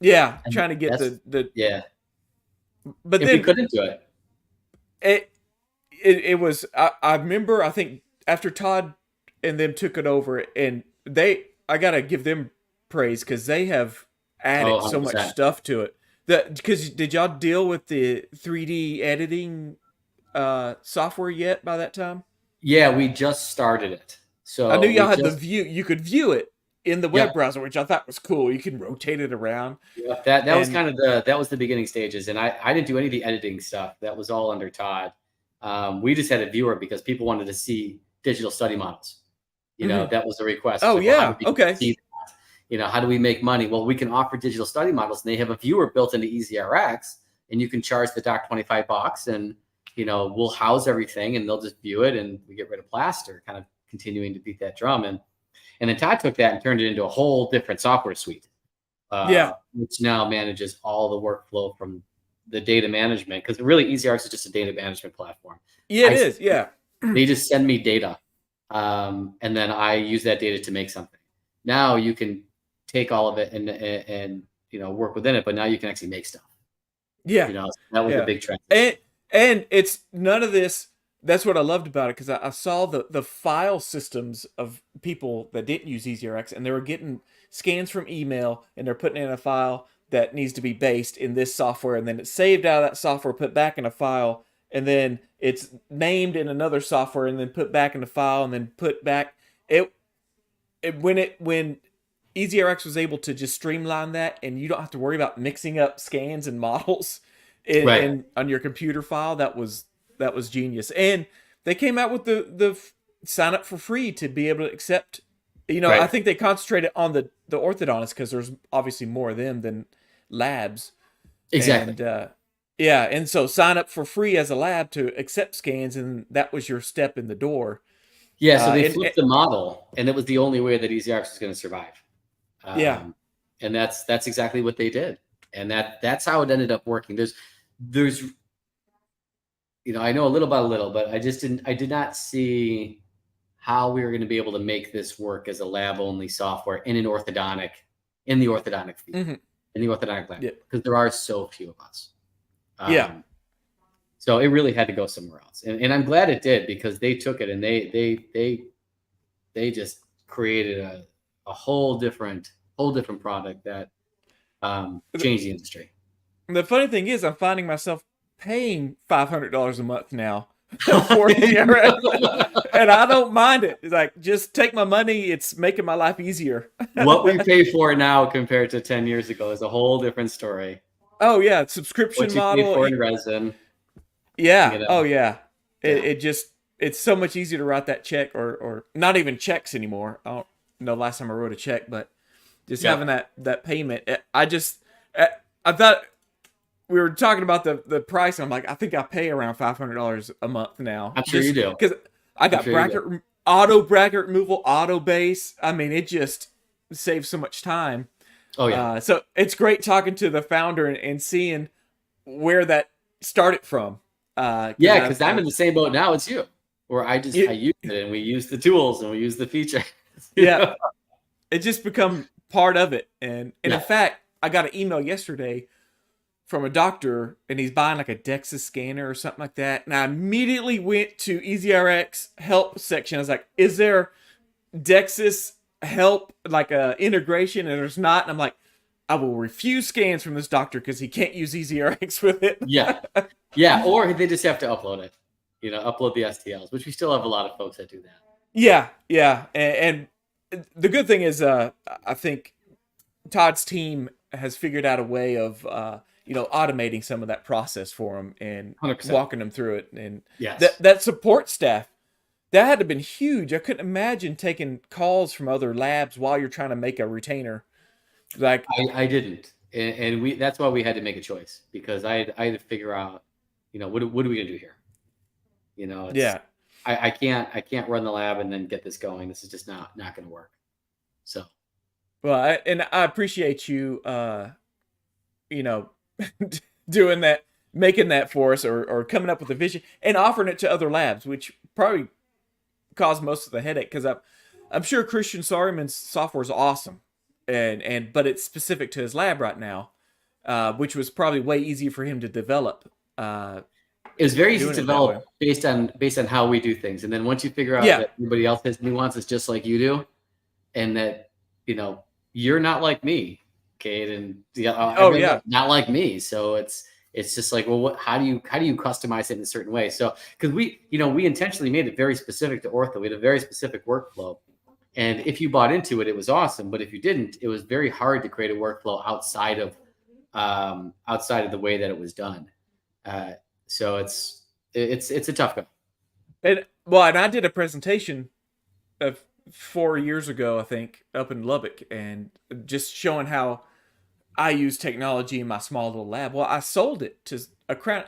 Yeah. And trying to get yeah. But if then we couldn't do it. It was, I remember, I think after Todd and them took it over, and I got to give them praise, because they have added so much stuff to it. Because did y'all deal with the 3D editing software yet by that time? Yeah, we just started it. So I knew y'all had the view. You could view it in the web browser, which I thought was cool. You can rotate it around. Yeah, that was kind of the beginning stages. And I didn't do any of the editing stuff. That was all under Todd. We just had a viewer because people wanted to see digital study models. That was the request. Oh, yeah. Okay. See that? How do we make money? Well, we can offer digital study models, and they have a viewer built into EasyRx, and you can charge the doc $25, and, we'll house everything, and they'll just view it, and we get rid of plaster, kind of continuing to beat that drum. And then Todd took that and turned it into a whole different software suite. Which now manages all the workflow from the data management, because really EasyRx is just a data management platform. Yeah, it is. Yeah. They just send me data. And then I use that data to make something. Now you can take all of it and work within it, but now you can actually make stuff. Yeah. That was a big trend. And it's none of this. That's what I loved about it, because I saw the file systems of people that didn't use EasyRx, and they were getting scans from email, and they're putting in a file that needs to be based in this software, and then it's saved out of that software, put back in a file, and then it's named in another software, and then put back in the file, and then put back. When EasyRx was able to just streamline that, and you don't have to worry about mixing up scans and models on your computer file, that was genius. And they came out with the sign up for free to be able to accept. I think they concentrated on the orthodontists, because there's obviously more of them than labs. Exactly. And, and so sign up for free as a lab to accept scans, and that was your step in the door. Yeah, so they flipped the model, and it was the only way that EasyRx was going to survive. And that's exactly what they did, and that's how it ended up working. There's I know a little by a little, but I did not see how we were going to be able to make this work as a lab only software in the orthodontic field, in the orthodontic lab, because there are so few of us. So it really had to go somewhere else, and I'm glad it did, because they took it and they just created a whole different product that changed the industry. The funny thing is, I'm finding myself paying $500 a month now for EasyRx, and I don't mind it. It's like, just take my money. It's making my life easier. What we pay for now compared to 10 years ago is a whole different story. Oh yeah, subscription what you model. Pay for in resin. Yeah. You know. Oh yeah. It's so much easier to write that check, or not even checks anymore. I don't know last time I wrote a check, but just having that payment. I thought we were talking about the price, and I'm like, I think I pay around $500 a month now. I'm sure you do. Because I got auto bracket removal, auto base. I mean, it just saves so much time. Oh yeah. So it's great talking to the founder and seeing where that started from. Because I'm in the same boat now as you, where I use it, and we use the tools and we use the feature. Yeah, it just become part of it. And in fact, I got an email yesterday from a doctor, and he's buying like a DEXA scanner or something like that. And I immediately went to EasyRx help section. I was like, is there DEXA help, like a integration? And there's not. And I'm like, I will refuse scans from this doctor because he can't use EasyRx with it. Yeah, or they just have to upload it. Upload the STLs, which we still have a lot of folks that do that. Yeah. And the good thing is, I think Todd's team has figured out a way of, automating some of that process for them and 100%. Walking them through it. And yes. that support staff, that had to have been huge. I couldn't imagine taking calls from other labs while you're trying to make a retainer. Like I didn't, and that's why we had to make a choice, because I had to figure out, what are we gonna do here? I can't run the lab and then get this going. This is just not gonna work. So, well, I appreciate you, doing that, making that for us, or coming up with a vision and offering it to other labs, which probably caused most of the headache, because I'm sure Christian Saruman's software is awesome. But it's specific to his lab right now, which was probably way easier for him to develop. It was very easy to develop based on how we do things, and then once you figure out that everybody else has nuances just like you do, and that you're not like me, Kate, and not like me, so it's just like, well, how do you customize it in a certain way? So because we intentionally made it very specific to ortho. We had a very specific workflow. And if you bought into it, it was awesome. But if you didn't, it was very hard to create a workflow outside of the way that it was done. So it's a tough go. And I did a presentation of 4 years ago, I think, up in Lubbock, and just showing how I use technology in my small little lab. Well, I sold it to a crowd.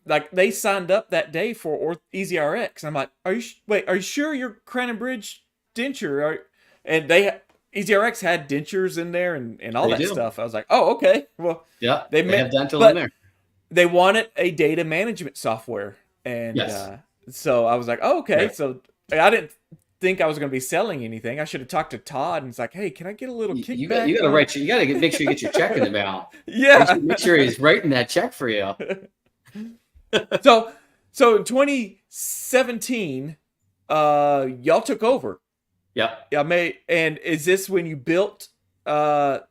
Like, they signed up that day for EasyRx. I'm like, are you sure you're Crown and Bridge denture? And EasyRx had dentures in there and all that stuff. I was like, oh, okay. Well, yeah, they have dental in there. They wanted a data management software, and so I was like, oh, okay. Right. So I didn't think I was going to be selling anything. I should have talked to Todd and it's like, hey, can I get a little kickback? You got to make sure you get your check in the mail. Yeah, make sure he's writing that check for you. So in 2017, y'all took over. Yep. Yeah, and is this when you built the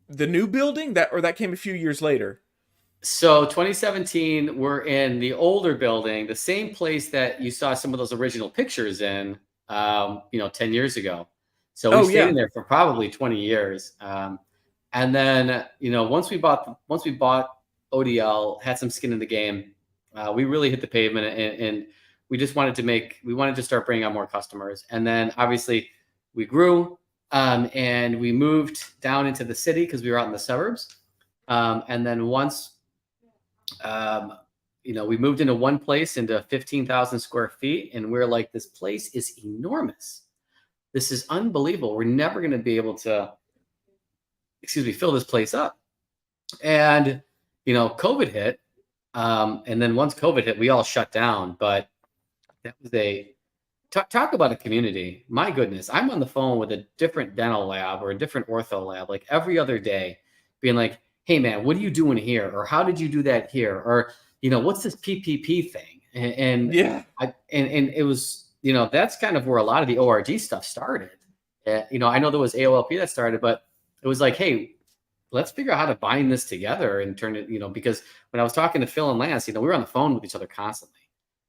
new building that came a few years later? So 2017, we're in the older building, the same place that you saw some of those original pictures in, 10 years ago. So we stayed in there for probably 20 years. And then, once we bought ODL, had some skin in the game, we really hit the pavement, and we just wanted to start bringing on more customers. And then obviously we grew, and we moved down into the city because we were out in the suburbs. And then once, we moved into one place, into 15,000 square feet, and we're like, this place is enormous. This is unbelievable. We're never going to be able to, fill this place up. And, COVID hit. And then once COVID hit, we all shut down. But that was talk about a community. My goodness, I'm on the phone with a different dental lab or a different ortho lab, like every other day, being like, hey man, what are you doing here? Or how did you do that here? Or, what's this PPP thing? And it was, that's kind of where a lot of the ORG stuff started. I know there was AOLP that started, but it was like, hey, let's figure out how to bind this together and turn it, because when I was talking to Phil and Lance, we were on the phone with each other constantly.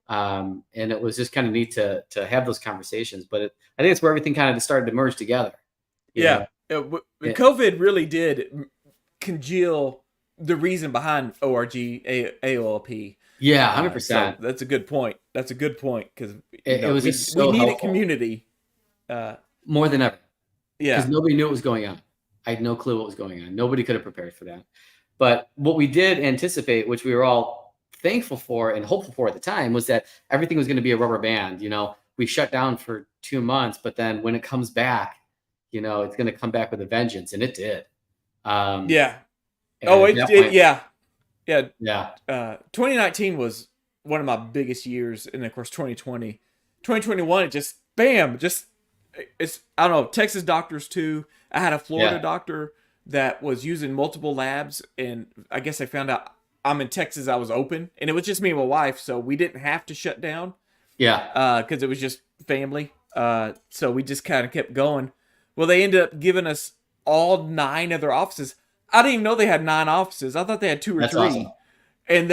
And it was just kind of neat to have those conversations, but I think it's where everything kind of started to merge together. COVID really did congeal the reason behind ORG AOLP. Yeah, 100%. So that's a good point. Because it was just so we need helpful. a community more than ever. Yeah, because nobody knew what was going on. I had no clue what was going on. Nobody could have prepared for that. But what we did anticipate, which we were all thankful for and hopeful for at the time, was that everything was going to be a rubber band. We shut down for 2 months, but then when it comes back, it's going to come back with a vengeance, and it did. Yeah. Yeah. 2019 was one of my biggest years, and of course 2021, it just bam, it's I don't know, Texas doctors too. I had a Florida doctor that was using multiple labs, and I guess I found out I'm in Texas, I was open, and it was just me and my wife, so we didn't have to shut down. Yeah. Because it was just family. So we just kind of kept going. Well, they ended up giving us all 9 of their offices. I didn't even know they had 9 offices. I thought they had 2 or 3. Awesome. And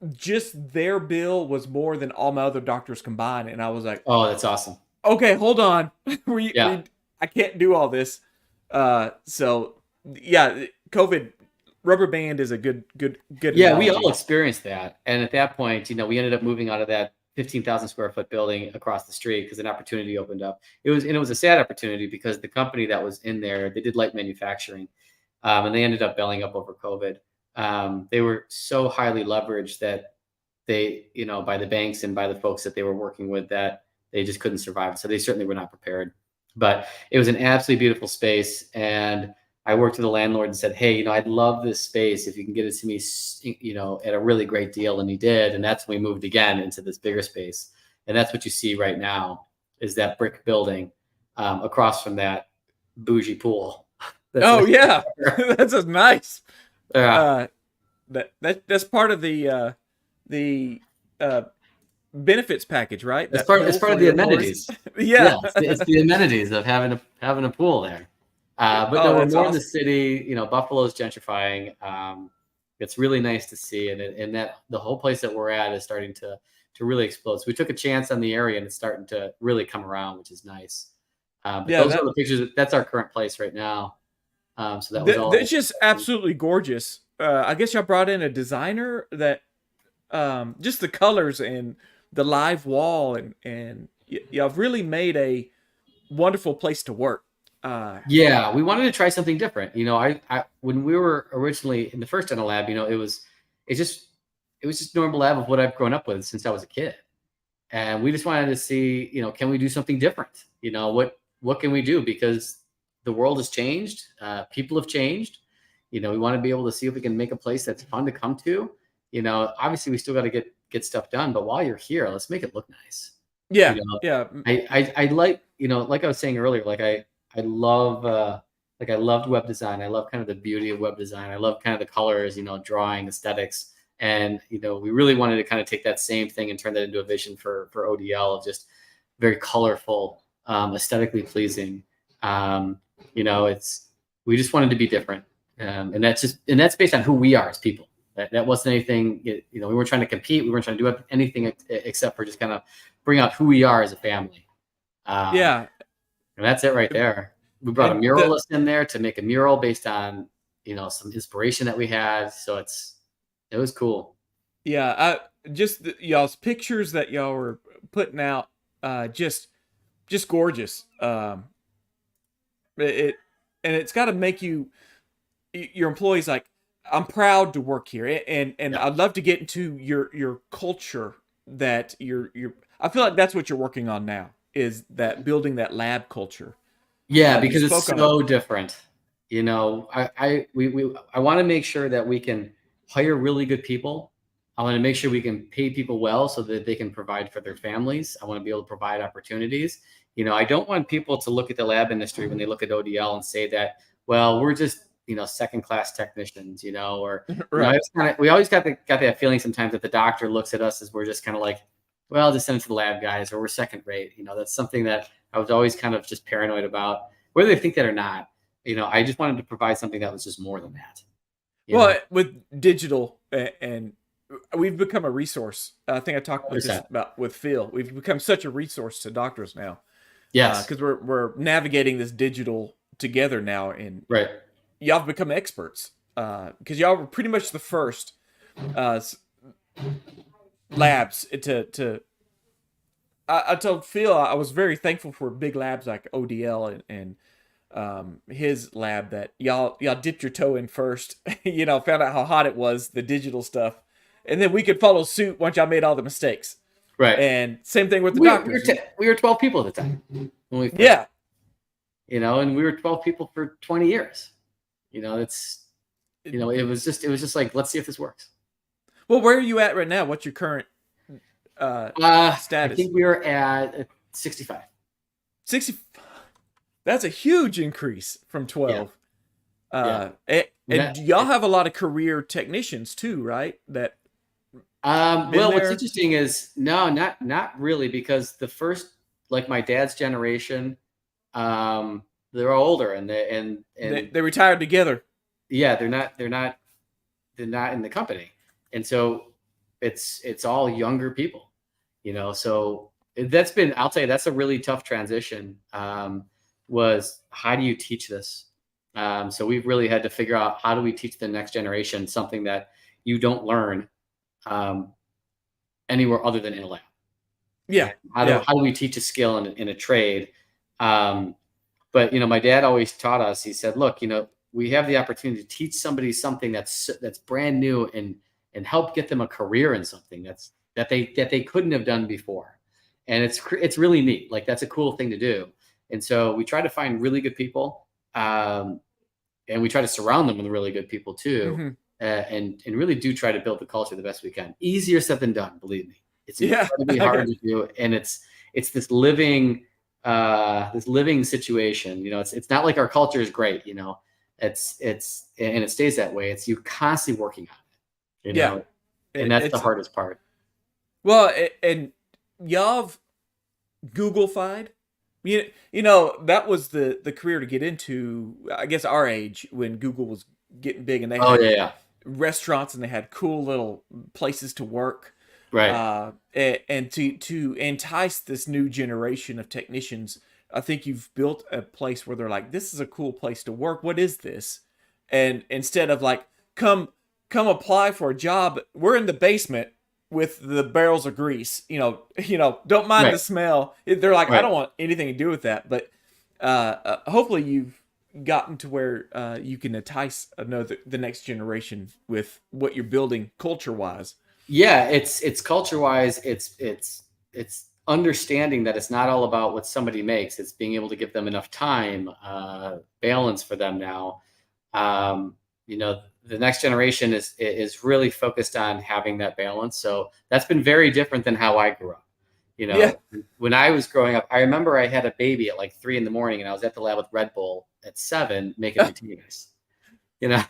their bill was more than all my other doctors combined. And I was like, oh, that's awesome. Okay, hold on. I can't do all this. So yeah, COVID rubber band is a good. Yeah, analogy. we all experienced that. And at that point, we ended up moving out of that 15,000 square foot building across the street because an opportunity opened up. It was a sad opportunity because the company that was in there, they did light manufacturing, and they ended up belling up over COVID. They were so highly leveraged that they, by the banks and by the folks that they were working with, that they just couldn't survive. So they certainly were not prepared. But it was an absolutely beautiful space, and I worked with the landlord and said, hey, I'd love this space if you can get it to me, at a really great deal. And he did. And that's when we moved again into this bigger space. And that's what you see right now is that brick building across from that bougie pool. Yeah. That's just nice. Yeah. That's part of the benefits package, right? It's part of the amenities. Yeah. It's the amenities of having a pool there. But no, we're more in the city. Buffalo's gentrifying. It's really nice to see, and that the whole place that we're at is starting to really explode. So we took a chance on the area, and it's starting to really come around, which is nice. But those are the pictures. That's our current place right now. So that was all. It's just absolutely gorgeous. I guess y'all brought in a designer that, just the colors and the live wall, and y'all really made a wonderful place to work. Yeah, we wanted to try something different. I when we were originally in the first dental lab, it was just normal lab of what I've grown up with since I was a kid, and we just wanted to see, can we do something different? What can we do, because the world has changed, people have changed. We want to be able to see if we can make a place that's fun to come to. Obviously we still got to get stuff done, but while you're here, let's make it look nice. Yeah, I like, like I was saying earlier, I loved web design. I love kind of the beauty of web design. I love kind of the colors, drawing aesthetics. And, we really wanted to kind of take that same thing and turn that into a vision for ODL of just very colorful, aesthetically pleasing. We just wanted to be different. And that's based on who we are as people. That wasn't anything, we weren't trying to compete. We weren't trying to do anything except for just kind of bring out who we are as a family. And that's it right there. We brought a muralist in there to make a mural based on, some inspiration that we had. So it was cool. Yeah. Y'all's pictures that y'all were putting out, just gorgeous. It's got to make your employees like, I'm proud to work here. And I'd love to get into your culture that I feel like that's what you're working on now, is that building that lab culture. Yeah, because it's so different. I want to make sure that we can hire really good people. I want to make sure we can pay people well so that they can provide for their families. I want to be able to provide opportunities. I don't want people to look at the lab industry when they look at ODL and say that, well, we're just, second-class technicians, or right. We always got that feeling sometimes that the doctor looks at us as we're just kind of like, well, just send it to the lab guys, or we're second rate. That's something that I was always kind of just paranoid about, whether they think that or not. I just wanted to provide something that was just more than that. With digital and we've become a resource. I think I talked about this with Phil. We've become such a resource to doctors now. Yes, because we're navigating this digital together now, and right. Y'all have become experts because y'all were pretty much the first labs to. I told Phil I was very thankful for big labs like ODL and his lab that y'all dipped your toe in first. Found out how hot it was, the digital stuff, and then we could follow suit once y'all made all the mistakes. Right. And same thing with the doctors. We were 12 people at the time. When we first, and we were 12 people for 20 years. It was just like, let's see if this works. Well, where are you at right now? What's your current status? I think we are at 65. 65. That's a huge increase from 12. And y'all have a lot of career technicians too, right? That. What's interesting is not really, because the first, like my dad's generation, they're all older and they retired together. Yeah, they're not in the company, and so it's all younger people, So I'll tell you, that's a really tough transition. Was how do you teach this? So we've really had to figure out, how do we teach the next generation something that you don't learn anywhere other than in a lab. Yeah. How do we teach a skill in a trade? But my dad always taught us, he said, look, we have the opportunity to teach somebody something that's brand new and help get them a career in something that they couldn't have done before. And it's really neat. Like, that's a cool thing to do. And so we try to find really good people, and we try to surround them with really good people too. Mm-hmm. And really do try to build the culture the best we can. Easier said than done, believe me. It's incredibly hard to do, and it's this living situation. It's not like our culture is great. It's and it stays that way. It's you constantly working on it. And that's the hardest part. Well, and y'all have Google-fied. That was the career to get into. I guess our age, when Google was getting big, and they had restaurants and they had cool little places to work, right? And to entice this new generation of technicians, I think you've built a place where they're like, this is a cool place to work. What is this? And instead of like, come apply for a job, we're in the basement with the barrels of grease, don't mind the smell. They're like, I don't want anything to do with that. But hopefully you've gotten to where you can entice the next generation with what you're building culture wise. Yeah, it's culture wise. It's understanding that it's not all about what somebody makes. It's being able to give them enough time, balance for them now. The next generation is really focused on having that balance. So that's been very different than how I grew up. When I was growing up, I remember I had a baby at like 3 a.m, and I was at the lab with Red Bull at 7 making routines.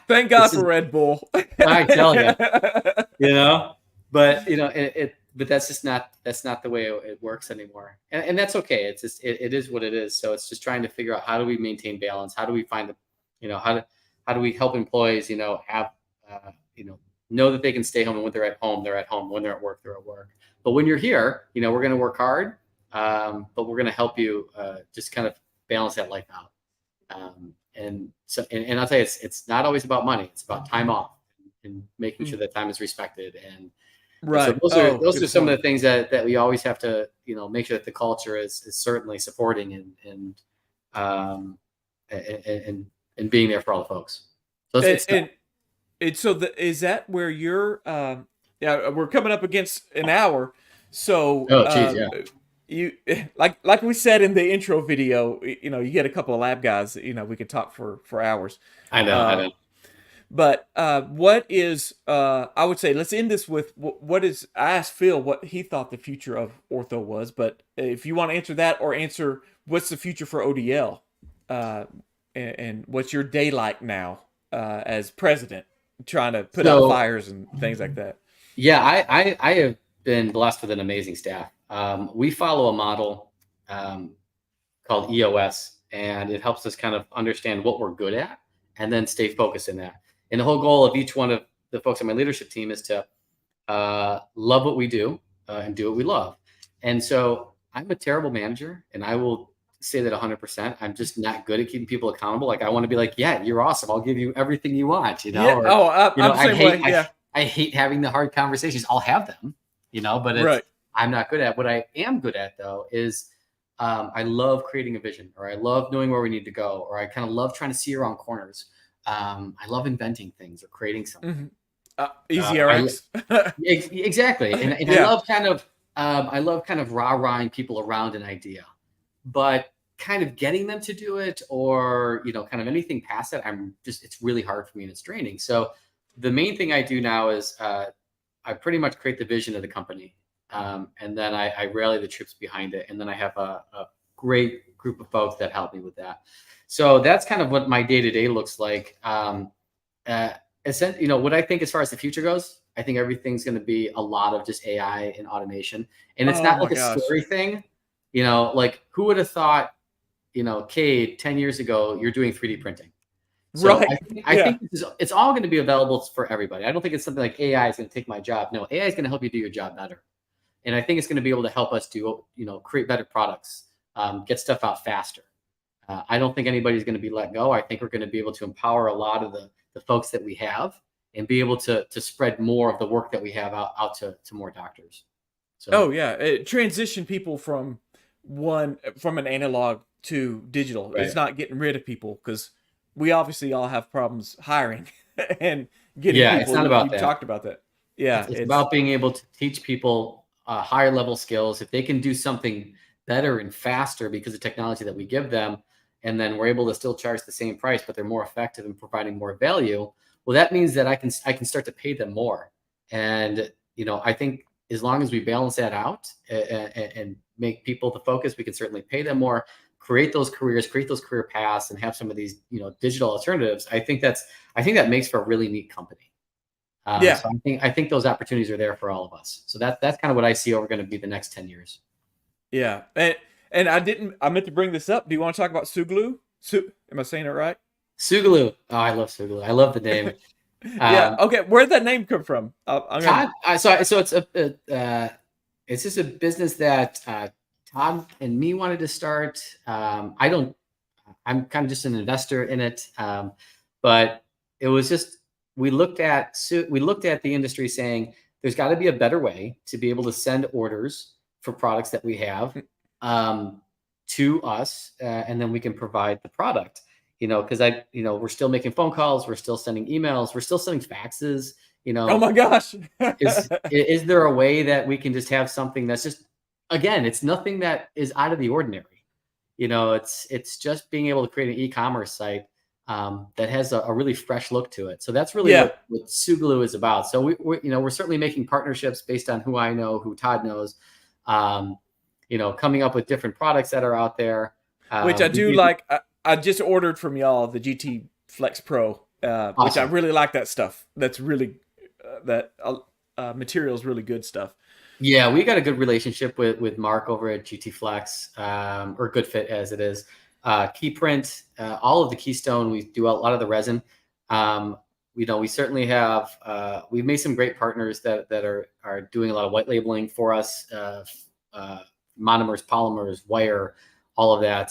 Thank God for Red Bull. I tell you, but but that's not the way it works anymore. And that's okay. It's just, it is what it is. So it's just trying to figure out, how do we maintain balance? How do we find how do we help employees, have, know that they can stay home, and when they're at home, they're at home. When they're at work, they're at work. But when you're here, we're going to work hard, but we're going to help you just kind of balance that life out. And I'll tell you, it's not always about money. It's about time off and making sure that time is respected. And right. So those are some of the things that we always have to, make sure that the culture is certainly supporting and being there for all the folks. So is that where you're? We're coming up against an hour. So you like we said in the intro video, you get a couple of lab guys, we could talk for hours. I know. But what is I would say, let's end this with I asked Phil what he thought the future of ortho was, but if you want to answer that, or answer what's the future for ODL, and what's your day like now as president, trying to put out fires and things like that. Yeah, I have been blessed with an amazing staff. We follow a model called EOS, and it helps us kind of understand what we're good at and then stay focused in that. And the whole goal of each one of the folks on my leadership team is to love what we do and do what we love. And so I'm a terrible manager, and I will say that 100%. I'm just not good at keeping people accountable. Like, I want to be like, yeah, you're awesome. I'll give you everything you want, you know? Yeah. Or, I'm the same way. Yeah. I hate having the hard conversations. I'll have them, you know, but it's, right. I'm not good at. What I am good at, though, is I love creating a vision, or I love knowing where we need to go, or I kind of love trying to see around corners. I love inventing things or creating something. Easy RX. Exactly. And yeah. I love kind of rah-rahing people around an idea, but kind of getting them to do it, or, you know, kind of anything past that, it's really hard for me and it's draining. So the main thing I do now is I pretty much create the vision of the company. And then I rally the troops behind it. And then I have a great group of folks that help me with that. So that's kind of what my day-to-day looks like. You know, what I think as far as the future goes, I think everything's going to be a lot of just AI and automation. And it's not like a scary thing, you know, like who would have thought, you know, Cade, 10 years ago, you're doing 3D printing. So right. I think it's all going to be available for everybody. I don't think it's something like AI is going to take my job. No, AI is going to help you do your job better. And I think it's going to be able to help us do, you know, create better products, get stuff out faster. I don't think anybody's going to be let go. I think we're going to be able to empower a lot of the folks that we have and be able to spread more of the work that we have out to more doctors. So, transition people from an analog to digital. Right. It's not getting rid of people, because we obviously all have problems hiring and getting people. It's not about that. Talked about that. Yeah. It's about being able to teach people higher level skills. If they can do something better and faster because of technology that we give them, and then we're able to still charge the same price, but they're more effective in providing more value, well, that means that I can start to pay them more. And, you know, I think as long as we balance that out and make people the focus, we can certainly pay them more, create those careers, create those career paths, and have some of these, you know, digital alternatives. I think that makes for a really neat company. So I think those opportunities are there for all of us. So that's kind of what I see over going to be the next 10 years. Yeah. And I meant to bring this up. Do you want to talk about Sugalu? Am I saying it right? Sugalu. Oh, I love Sugalu. I love the name. Yeah. Okay. Where'd that name come from? So it's just a business that Todd and me wanted to start. I'm kind of just an investor in it. But it was just, we looked at the industry saying there's got to be a better way to be able to send orders for products that we have to us, and then we can provide the product, you know, because we're still making phone calls, we're still sending emails, we're still sending faxes, you know. Oh my gosh. is there a way that we can just have something that's just, again, it's nothing that is out of the ordinary, you know, it's just being able to create an e-commerce site that has a really fresh look to it. So that's really what Sugalu is about. So we're certainly making partnerships based on who I know, who Todd knows, you know, coming up with different products that are out there. Which I do like. I just ordered from y'all the GT Flex Pro, awesome. Which I really like that stuff. That's really, material is really good stuff. Yeah, we got a good relationship with Mark over at GT Flex, or Good Fit as it is. Keyprint, all of the Keystone, we do a lot of the resin. You know, we certainly have, we've made some great partners that are doing a lot of white labeling for us, monomers, polymers, wire, all of that.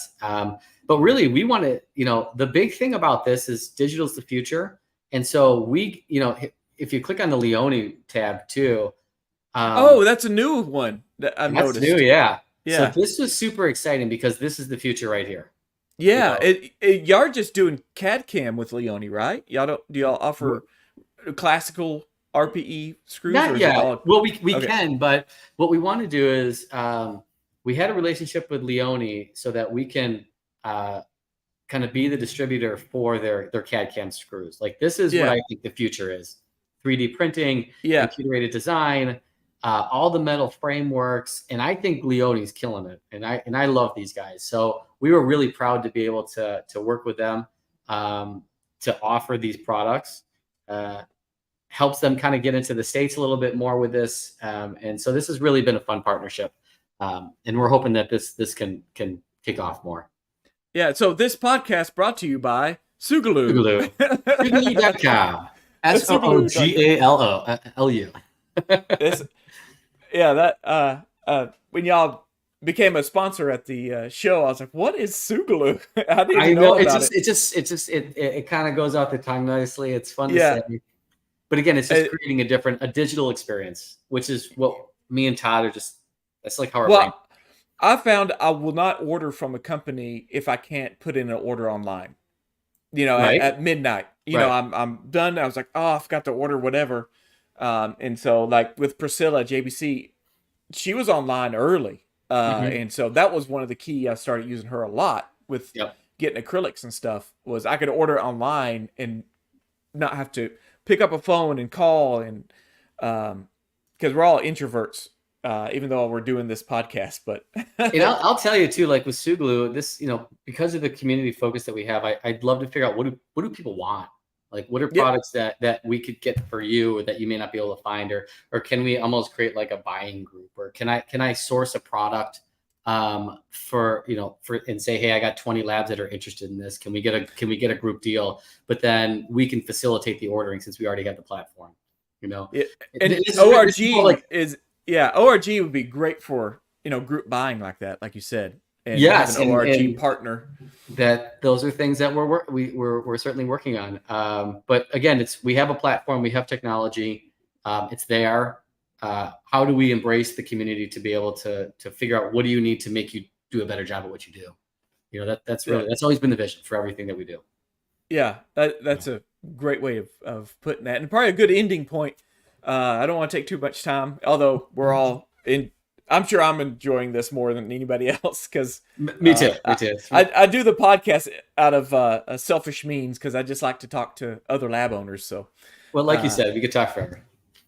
But really, we want to, you know, the big thing about this is digital is the future. And so we, you know, if you click on the Leone tab too. That's a new one that I've noticed. New, yeah. So this was super exciting because this is the future right here. Yeah, you know? Y'all are just doing CAD CAM with Leone, right? Do y'all offer classical RPE screws? Not yet. Well, we can, but what we want to do is we had a relationship with Leone so that we can kind of be the distributor for their CAD CAM screws. Like, this is what I think the future is: 3D printing, computer-aided design, all the metal frameworks, and I think Leone's killing it, and I love these guys. So we were really proud to be able to work with them to offer these products. Helps them kind of get into the States a little bit more with this, and so this has really been a fun partnership, and we're hoping that this can kick off more. Yeah. So this podcast brought to you by Sugaloo. Sugaloo. Sugaloo.com. SOOGALOLU. When y'all became a sponsor at the show, I was like, "What is Sugaloo?" I didn't I know about it kind of goes off the tongue nicely. It's fun to say, but again, it's just creating a digital experience, which is what me and Todd are just. That's like how our brain. I found I will not order from a company if I can't put in an order online. Right? at midnight. I'm done. I was like, oh, I forgot to order whatever. And so like with Priscilla JBC, she was online early. And so that was one of the key. I started using her a lot with getting acrylics and stuff, was I could order online and not have to pick up a phone and call. And because we're all introverts, even though we're doing this podcast, but and I'll tell you too, like with Sugaloo, this, because of the community focus that we have, I'd love to figure out what do people want? Like, what are products that we could get for you, or that you may not be able to find, or can we almost create like a buying group, or can I source a product for and say, hey, I got 20 labs that are interested in this. Can we get a group deal? But then we can facilitate the ordering since we already have the platform. And ORG ORG would be great for group buying like that, like you said. And yes, an ORG partner. Those are things that we're certainly working on. But again, we have a platform, we have technology, it's there. How do we embrace the community to be able to figure out what do you need to make you do a better job at what you do? That's always been the vision for everything that we do. Yeah, that's a great way of putting that, and probably a good ending point. I don't want to take too much time, although we're all in. I'm sure I'm enjoying this more than anybody else because me too. I do the podcast out of a selfish means because I just like to talk to other lab owners. So, well, like you said, we could talk forever.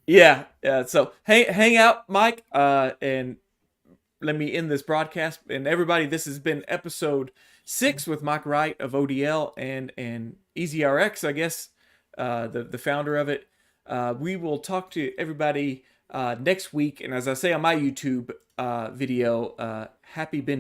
Yeah. So hang out, Mike, and let me end this broadcast. And everybody, this has been episode 6 with Mike Wright of ODL and EasyRx, I guess, the founder of it. We will talk to everybody next week. And as I say on my YouTube video, happy binge.